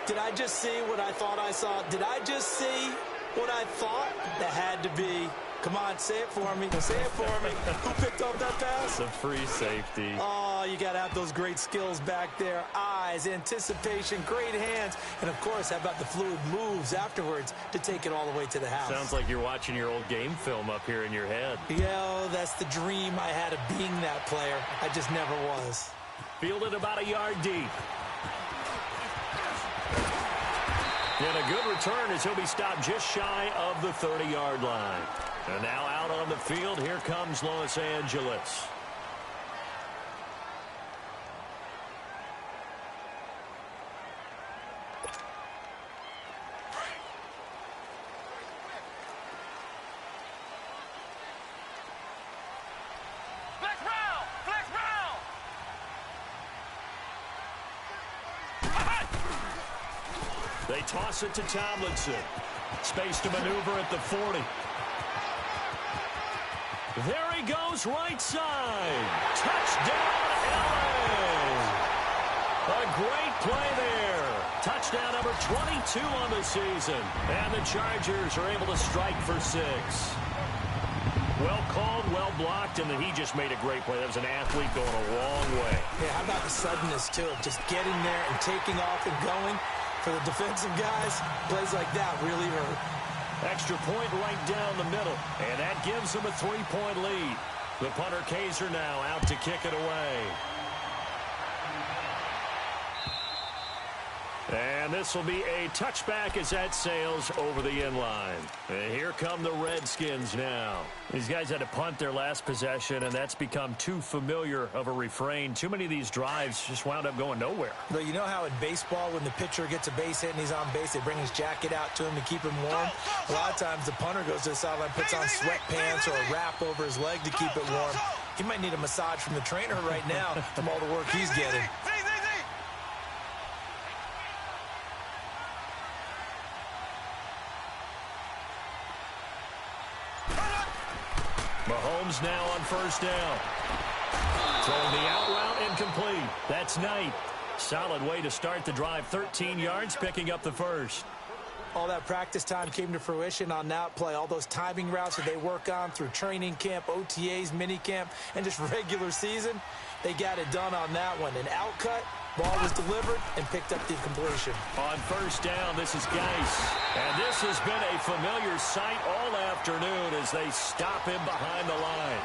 Did I just see what I thought I saw? Did I just see what I thought? That had to be. Come on, say it for me. Say it for me. Who picked up that pass? It's a free safety. Oh, you got to have those great skills back there. Eyes, anticipation, great hands. And, of course, how about the fluid moves afterwards to take it all the way to the house? Sounds like you're watching your old game film up here in your head. Yeah, that's the dream I had of being that player. I just never was. Fielded about a yard deep. And a good return as he'll be stopped just shy of the 30-yard line. And now out on the field, here comes Los Angeles. Flex round! Flex round! They toss it to Tomlinson. Space to maneuver at the 40. There he goes, right side. Touchdown, LA. A great play there. Touchdown number 22 on the season. And the Chargers are able to strike for 6. Well called, well blocked, and then he just made a great play. That was an athlete going a long way. Yeah, how about the suddenness, too, of just getting there and taking off and going? For the defensive guys, plays like that really hurt. Extra point right down the middle, and that gives them a 3-point lead. The punter Kaiser now out to kick it away. And this will be a touchback as that sails over the end line. And here come the Redskins now. These guys had to punt their last possession, and that's become too familiar of a refrain. Too many of these drives just wound up going nowhere. But you know how in baseball, when the pitcher gets a base hit and he's on base, they bring his jacket out to him to keep him warm? A lot of times the punter goes to the sideline, puts on sweatpants or a wrap over his leg to keep it warm. He might need a massage from the trainer right now from all the work he's getting. Mahomes now on first down. Throwing the out route incomplete. That's Knight. Solid way to start the drive. 13 yards, picking up the first. All that practice time came to fruition on that play. All those timing routes that they work on through training camp, OTAs, minicamp, and just regular season, they got it done on that one. An outcut, ball was delivered, and picked up the completion. On first down, this is Geis. And this has been a familiar sight all afternoon as they stop him behind the line.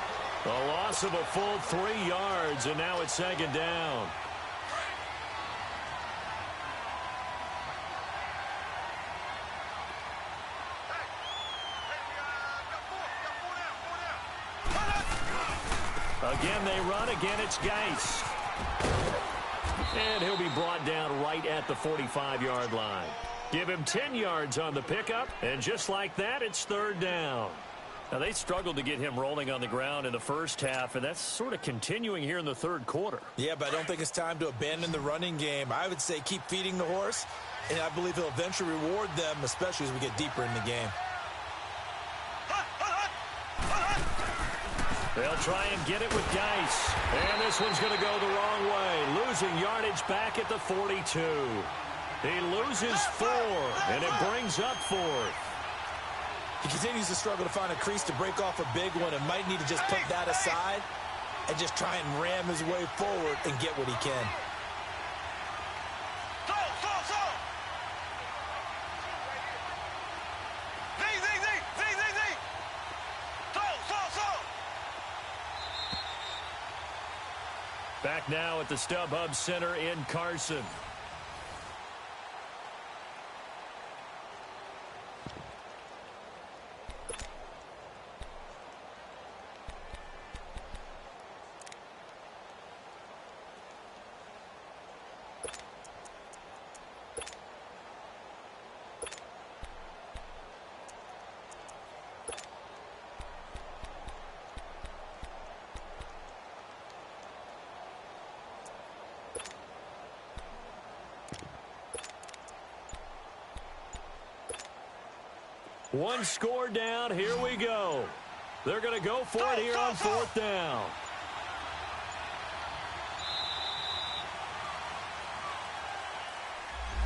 A loss of a full 3 yards, and now it's 2nd down. Again, they run. Again, it's Geis. And he'll be brought down right at the 45-yard line. Give him 10 yards on the pickup, and just like that, it's 3rd down. Now, they struggled to get him rolling on the ground in the first half, and that's sort of continuing here in the 3rd quarter. Yeah, but I don't think it's time to abandon the running game. I would say keep feeding the horse, and I believe he'll eventually reward them, especially as we get deeper in the game. They'll try and get it with Geis. And this one's going to go the wrong way. Losing yardage back at the 42. He loses 4, and it brings up 4th. He continues to struggle to find a crease to break off a big one and might need to just put that aside and just try and ram his way forward and get what he can. Back now at the StubHub Center in Carson. One score down. Here we go. They're going to go for it here on fourth down.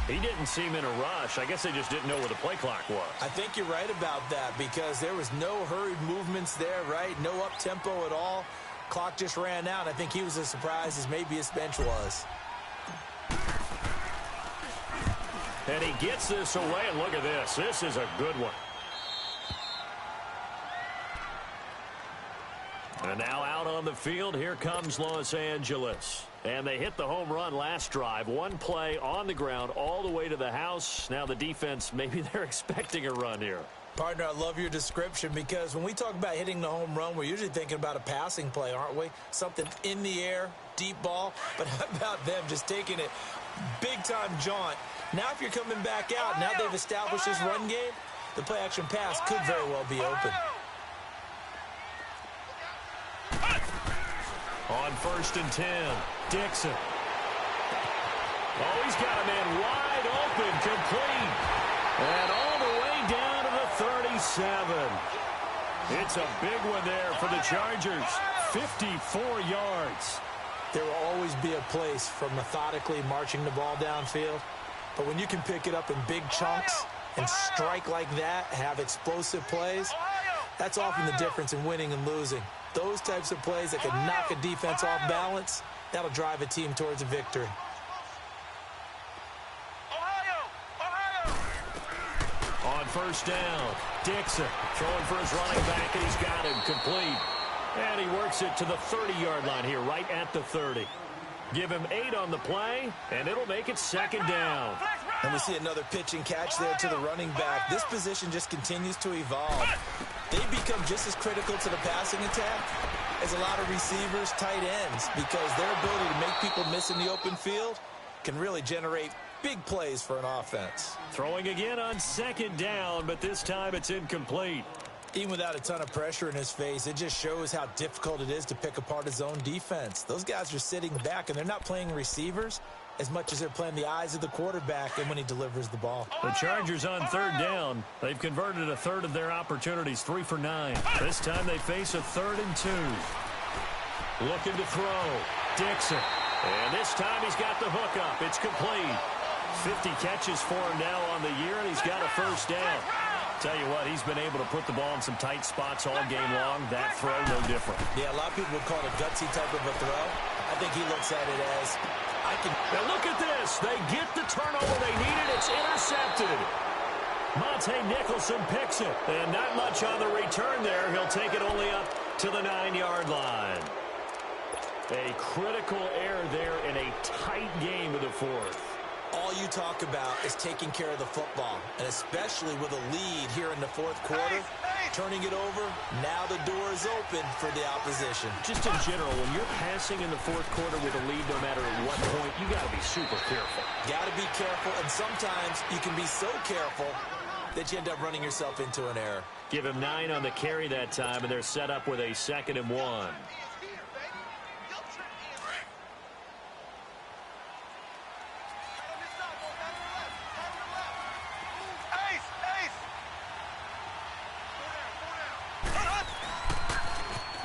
He didn't seem in a rush. I guess they just didn't know where the play clock was. I think you're right about that because there was no hurried movements there, right? No up-tempo at all. Clock just ran out. I think he was as surprised as maybe his bench was. And he gets this away, and look at this. This is a good one. And now out on the field, here comes Los Angeles. And they hit the home run last drive. One play on the ground all the way to the house. Now the defense, maybe they're expecting a run here. Partner, I love your description because when we talk about hitting the home run, we're usually thinking about a passing play, aren't we? Something in the air, deep ball. But how about them just taking it big-time jaunt? Now if you're coming back out, now they've established this run game, the play-action pass could very well be open. On 1st and 10, Dixon. Oh, he's got a man wide open, complete. And all the way down to the 37. It's a big one there for the Chargers. 54 yards. There will always be a place for methodically marching the ball downfield. But when you can pick it up in big chunks and strike like that, have explosive plays, that's often the difference in winning and losing. Those types of plays that can knock a defense off balance, that'll drive a team towards a victory. On 1st down, Dixon throwing for his running back, and he's got him complete. And he works it to the 30-yard line here, right at the 30. Give him 8 on the play, and it'll make it 2nd down. And we see another pitch and catch there to the running back. This position just continues to evolve. They become just as critical to the passing attack as a lot of receivers, tight ends, because their ability to make people miss in the open field can really generate big plays for an offense. Throwing again on 2nd down, but this time it's incomplete. Even without a ton of pressure in his face, it just shows how difficult it is to pick apart his own defense. Those guys are sitting back, and they're not playing receivers as much as they're playing the eyes of the quarterback and when he delivers the ball. The Chargers on 3rd down. They've converted a third of their opportunities, 3 for 9. This time they face a 3rd and 2. Looking to throw. Dixon. And this time he's got the hook up. It's complete. 50 catches for him now on the year, and he's got a 1st down. Tell you what, he's been able to put the ball in some tight spots all game long. That throw, no different. Yeah, a lot of people would call it a gutsy type of a throw. I think he looks at it as, I can... Now look at this. They get the turnover they needed. It's intercepted. Monte Nicholson picks it. And not much on the return there. He'll take it only up to the 9-yard line. A critical error there in a tight game of the 4th. All you talk about is taking care of the football, and especially with a lead here in the 4th quarter, turning it over, now the door is open for the opposition. Just in general, when you're passing in the 4th quarter with a lead, no matter at what point, you got to be super careful. Got to be careful, and sometimes you can be so careful that you end up running yourself into an error. Give him 9 on the carry that time, and they're set up with a 2nd and 1.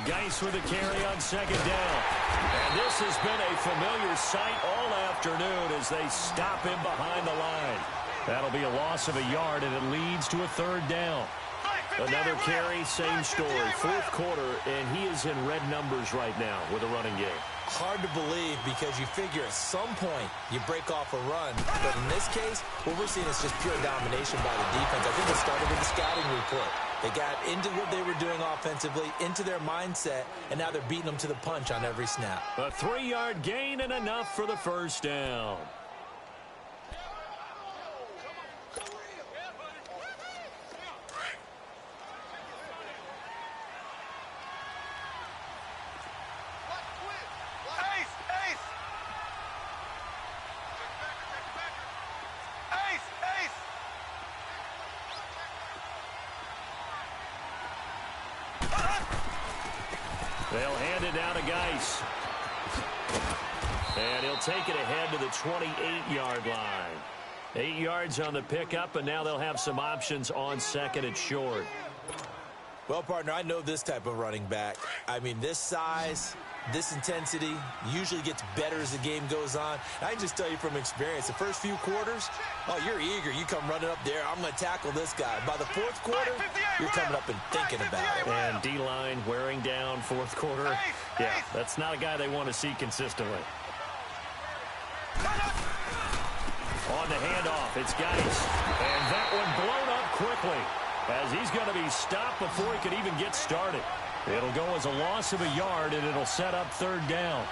Geis with a carry on 2nd down. And this has been a familiar sight all afternoon as they stop him behind the line. That'll be a loss of a yard, and it leads to a 3rd down. Another carry, same story. 4th quarter, and he is in red numbers right now with a running game. Hard to believe because you figure at some point you break off a run. But in this case, what we're seeing is just pure domination by the defense. I think it started with the scouting report. They got into what they were doing offensively, into their mindset, and now they're beating them to the punch on every snap. A 3-yard gain and enough for the 1st down. They'll hand it down to Geis. And he'll take it ahead to the 28-yard line. 8 yards on the pickup, and now they'll have some options on second and short. Well, partner, I know this type of running back. I mean, this size, this intensity usually gets better as the game goes on. I can just tell you from experience, the first few quarters, oh, you're eager. You come running up there, I'm going to tackle this guy. By the fourth quarter, you're coming up and thinking about it. And D-line wearing down fourth quarter. Yeah, that's not a guy they want to see consistently. On the handoff, it's Geis. And that one blown up quickly, as he's going to be stopped before he could even get started. It'll go as a loss of a yard, and it'll set up third down.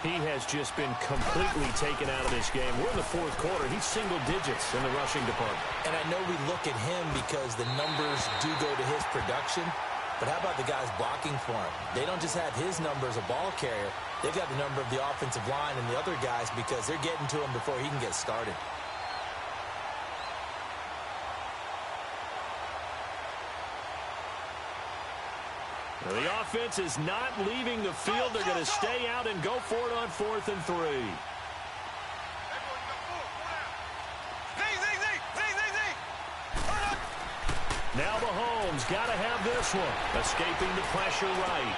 He has just been completely taken out of this game. We're in the fourth quarter. He's single digits in the rushing department. And I know we look at him because the numbers do go to his production, but how about the guys blocking for him? They don't just have his number as a ball carrier. They've got the number of the offensive line and the other guys because they're getting to him before he can get started. The offense is not leaving the field. They're going to stay out and go for it on 4th and 3. Now Mahomes got to have this one. Escaping the pressure right.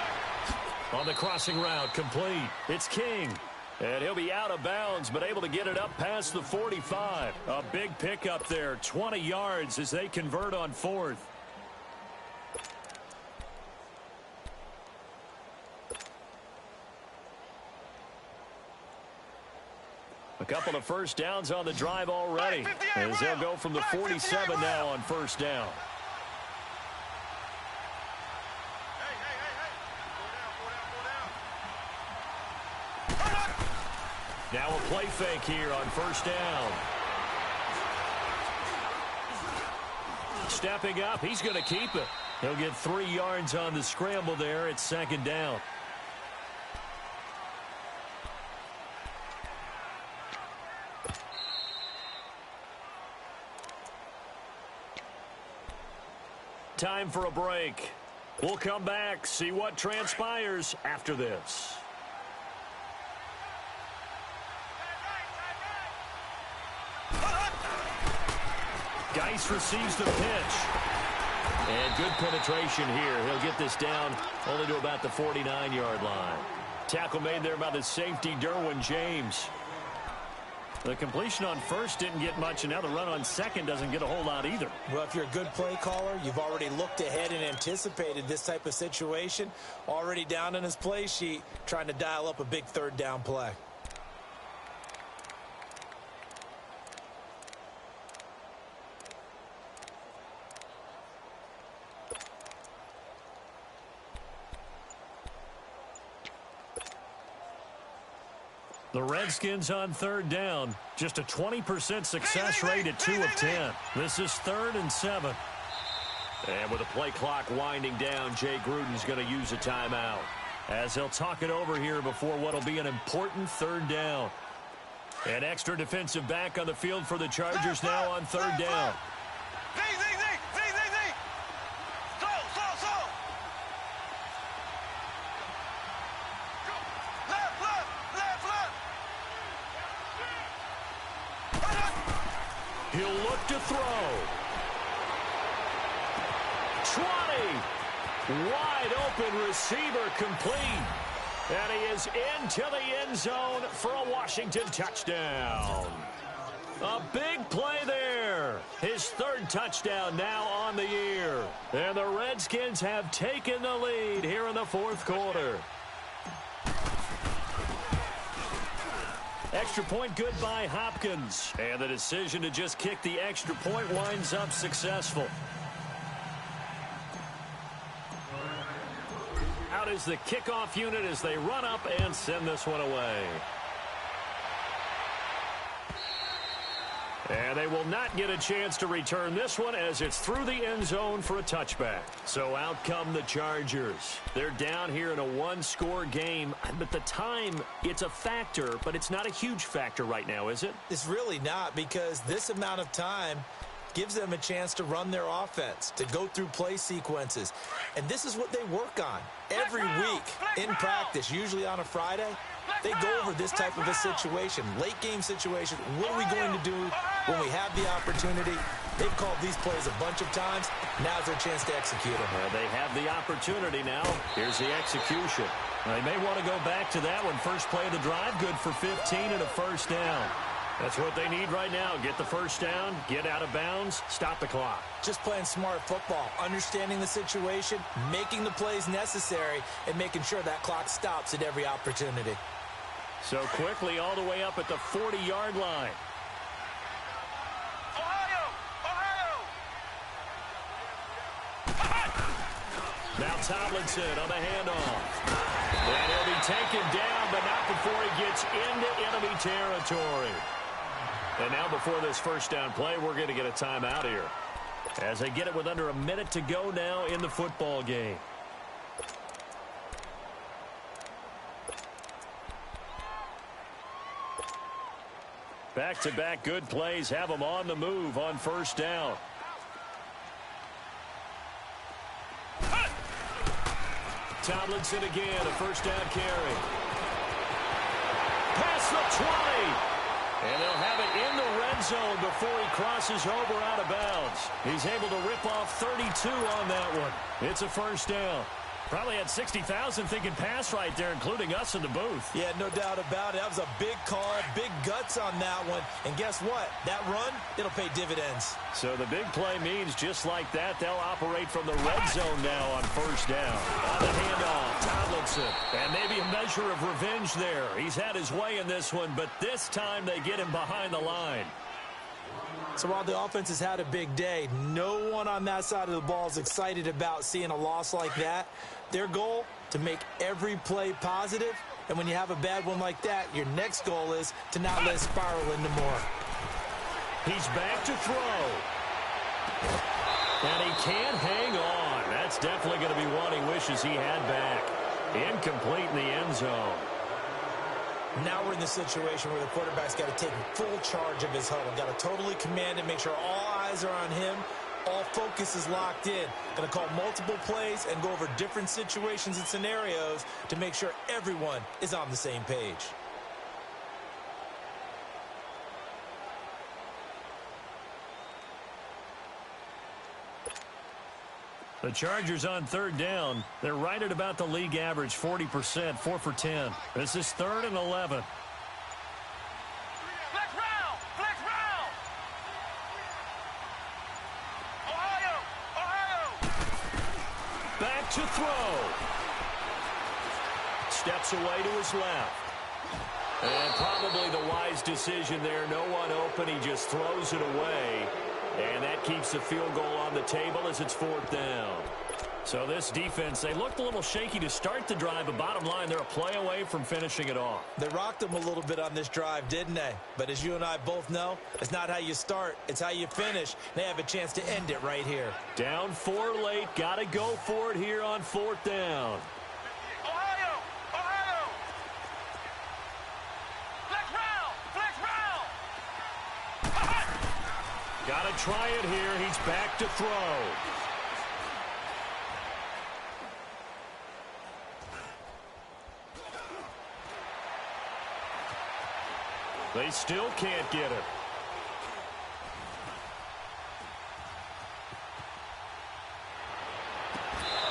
On the crossing route, complete. It's King. And he'll be out of bounds, but able to get it up past the 45. A big pickup there, 20 yards as they convert on 4th. A couple of first downs on the drive already, as they'll go from the 47 now on first down. Now a play fake here on first down. Stepping up, he's going to keep it. He'll get 3 yards on the scramble there. It's second down. Time for a break. We'll come back, see what transpires after this. Geis receives the pitch. And good penetration here. He'll get this down only to about the 49-yard line. Tackle made there by the safety, Derwin James. The completion on first didn't get much, and now the run on second doesn't get a whole lot either. Well, if you're a good play caller, you've already looked ahead and anticipated this type of situation. Already down in his play sheet, trying to dial up a big third down play. The Redskins on third down. Just a 20% success rate at 2 of 10. This is 3rd and 7. And with the play clock winding down, Jay Gruden's going to use a timeout, as he'll talk it over here before what will be an important third down. An extra defensive back on the field for the Chargers now on third down. He'll look to throw. 20. Wide open receiver complete. And he is into the end zone for a Washington touchdown. A big play there. His 3rd touchdown now on the year. And the Redskins have taken the lead here in the 4th quarter. Extra point good by Hopkins. And the decision to just kick the extra point winds up successful. Out is the kickoff unit as they run up and send this one away. And they will not get a chance to return this one as it's through the end zone for a touchback. So out come the Chargers. They're down here in a 1-score game. But the time, it's a factor, but it's not a huge factor right now, is it? It's really not, because this amount of time, gives them a chance to run their offense, to go through play sequences. And this is what they work on every week in practice, usually on a Friday. They go over this type of a situation, late game situation. What are we going to do when we have the opportunity? They've called these plays a bunch of times. Now's their chance to execute them. They have the opportunity now. Here's the execution. They may want to go back to that one. First play of the drive, good for 15 and a first down. That's what they need right now. Get the first down, get out of bounds, stop the clock. Just playing smart football, understanding the situation, making the plays necessary, and making sure that clock stops at every opportunity. So quickly all the way up at the 40-yard line. Now Tomlinson on the handoff. And he'll be taken down, but not before he gets into enemy territory. And now before this first down play, we're going to get a timeout here. As they get it with under a minute to go now in the football game. Back-to-back good plays have them on the move on first down. Tomlinson again, a first down carry. Past the 20. And they'll have it in the red zone before he crosses over out of bounds. He's able to rip off 32 on that one. It's a first down. Probably had 60,000 thinking pass right there, including us in the booth. Yeah, no doubt about it. That was a big call, big guts on that one. And guess what? That run, it'll pay dividends. So the big play means just like that, they'll operate from the red zone now on first down. On the handoff, Tomlinson. And maybe a measure of revenge there. He's had his way in this one, but this time they get him behind the line. So while the offense has had a big day, no one on that side of the ball is excited about seeing a loss like that. Their goal, to make every play positive. And when you have a bad one like that, your next goal is to not let it spiral into more. He's back to throw. And he can't hang on. That's definitely going to be one he wishes he had back. Incomplete in the end zone. Now we're in the situation where the quarterback's got to take full charge of his huddle. Got to totally command it, make sure all eyes are on him. All focus is locked in. Going to call multiple plays and go over different situations and scenarios to make sure everyone is on the same page. The Chargers on third down. They're right at about the league average, 40%, 4 for 10. This is 3rd and 11. Flex round! Flex round! Ohio! Back to throw. Steps away to his left. And probably the wise decision there. No one open. He just throws it away. And that keeps the field goal on the table as it's 4th down. So this defense, they looked a little shaky to start the drive, but bottom line, they're a play away from finishing it off. They rocked them a little bit on this drive, didn't they? But as you and I both know, it's not how you start, it's how you finish. They have a chance to end it right here. Down 4 late, got to go for it here on 4th down. Ohio! Flex round! Flex round! Got to try it here. He's back to throw. They still can't get it.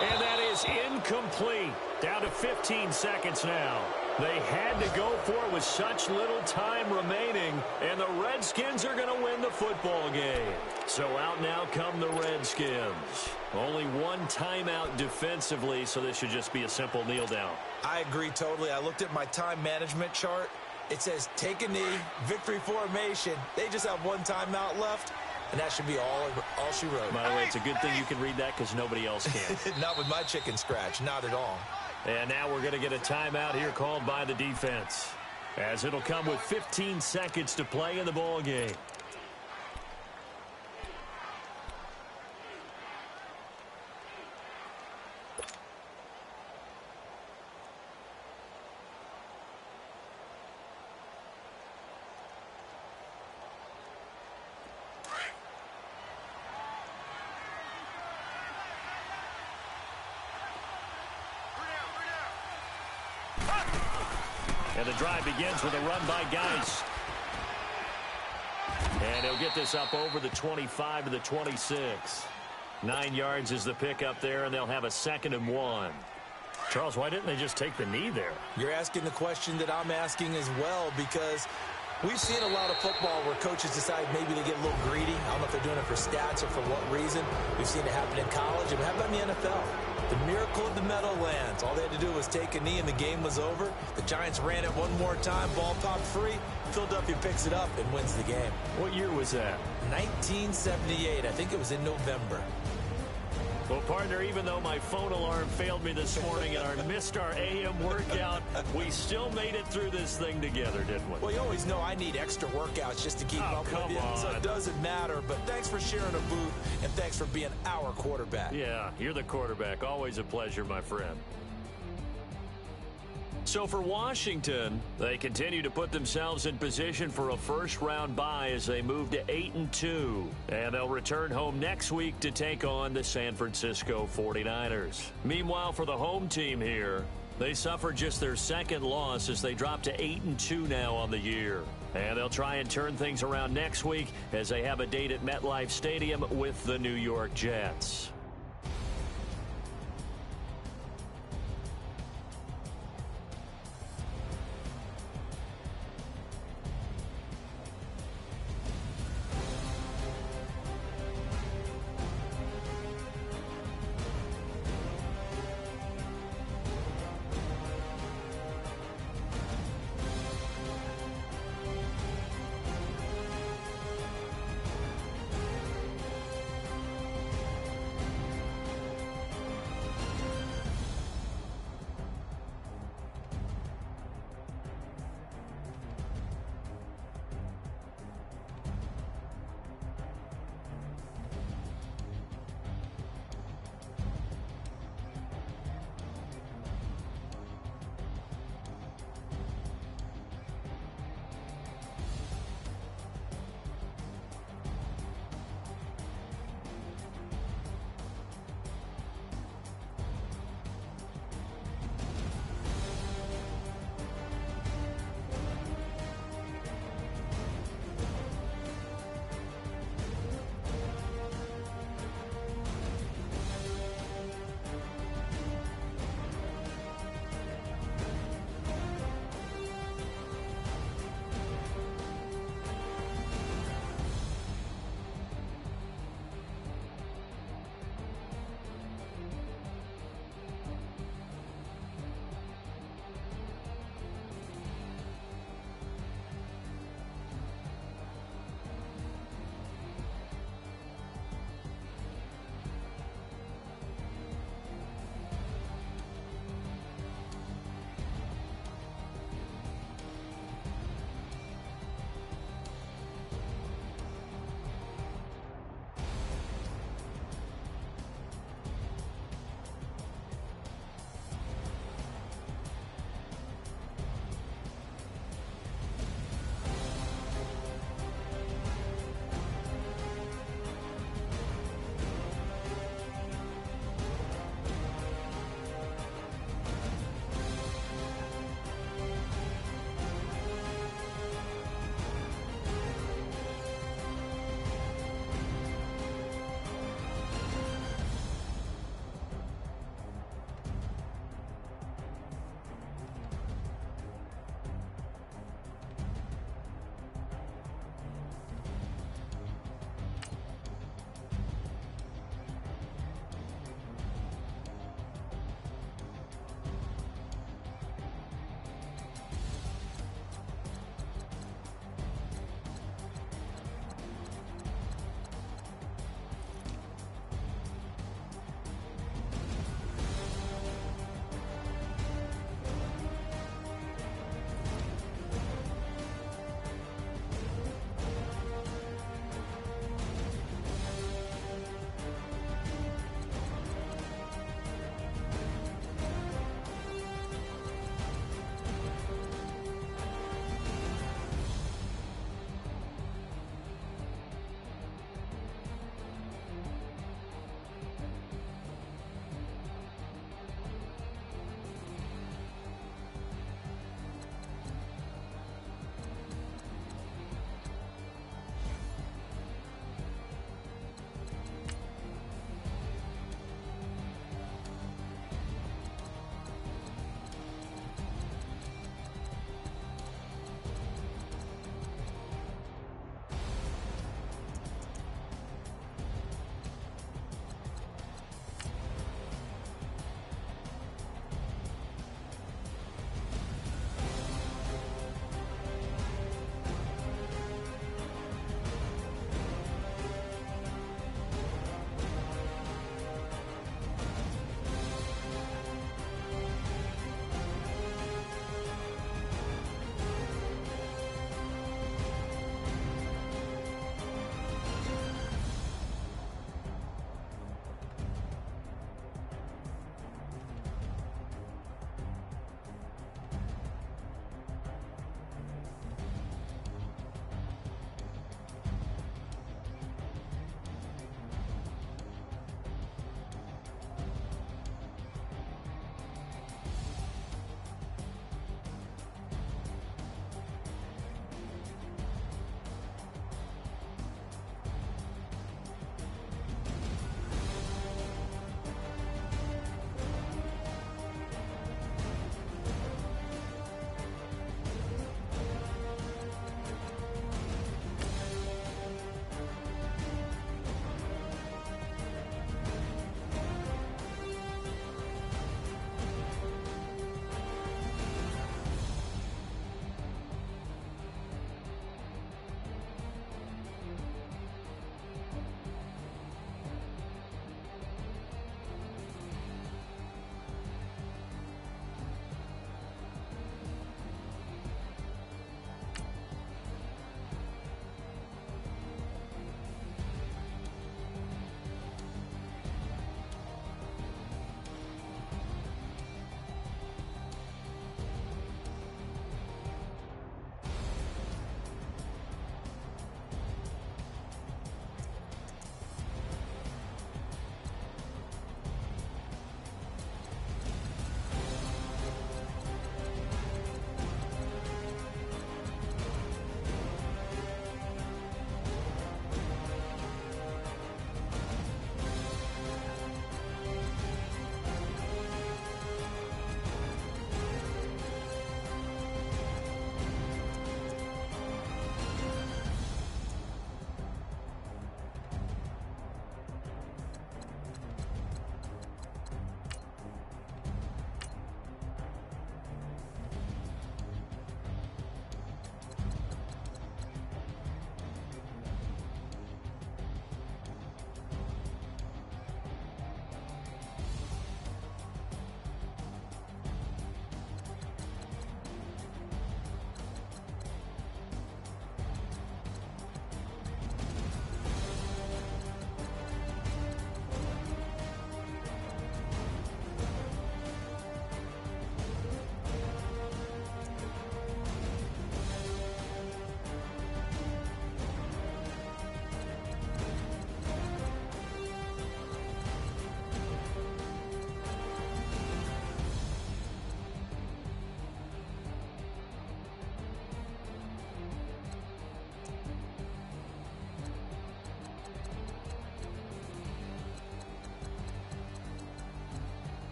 And that is incomplete. Down to 15 seconds now. They had to go for it with such little time remaining, and the Redskins are going to win the football game. So out now come the Redskins. Only one timeout defensively, so this should just be a simple kneel down. I agree totally. I looked at my time management chart. It says take a knee, victory formation. They just have one timeout left, and that should be all she wrote. By the way, it's a good thing you can read that because nobody else can. Not with my chicken scratch, not at all. And now we're going to get a timeout here called by the defense, as it'll come with 15 seconds to play in the ball game. And the drive begins with a run by Geist. And he'll get this up over the 25 to the 26. 9 yards is the pickup there, and they'll have a 2nd and 1. Charles, why didn't they just take the knee there? You're asking the question that I'm asking as well, because we've seen a lot of football where coaches decide maybe they get a little greedy. I don't know if they're doing it for stats or for what reason. We've seen it happen in college. And how about in the NFL? The miracle of the Meadowlands. All they had to do was take a knee and the game was over. The Giants ran it one more time. Ball popped free. Philadelphia picks it up and wins the game. What year was that? 1978. I think it was in November. Well, partner, even though my phone alarm failed me this morning and I missed our AM workout, we still made it through this thing together, didn't we? Well, you always know I need extra workouts just to keep up with you, so it doesn't matter. But thanks for sharing a booth, and thanks for being our quarterback. Yeah, you're the quarterback. Always a pleasure, my friend. So for Washington, they continue to put themselves in position for a first-round bye as they move to 8-2. And they'll return home next week to take on the San Francisco 49ers. Meanwhile, for the home team here, they suffered just their 2nd loss as they drop to 8-2 now on the year. And they'll try and turn things around next week as they have a date at MetLife Stadium with the New York Jets.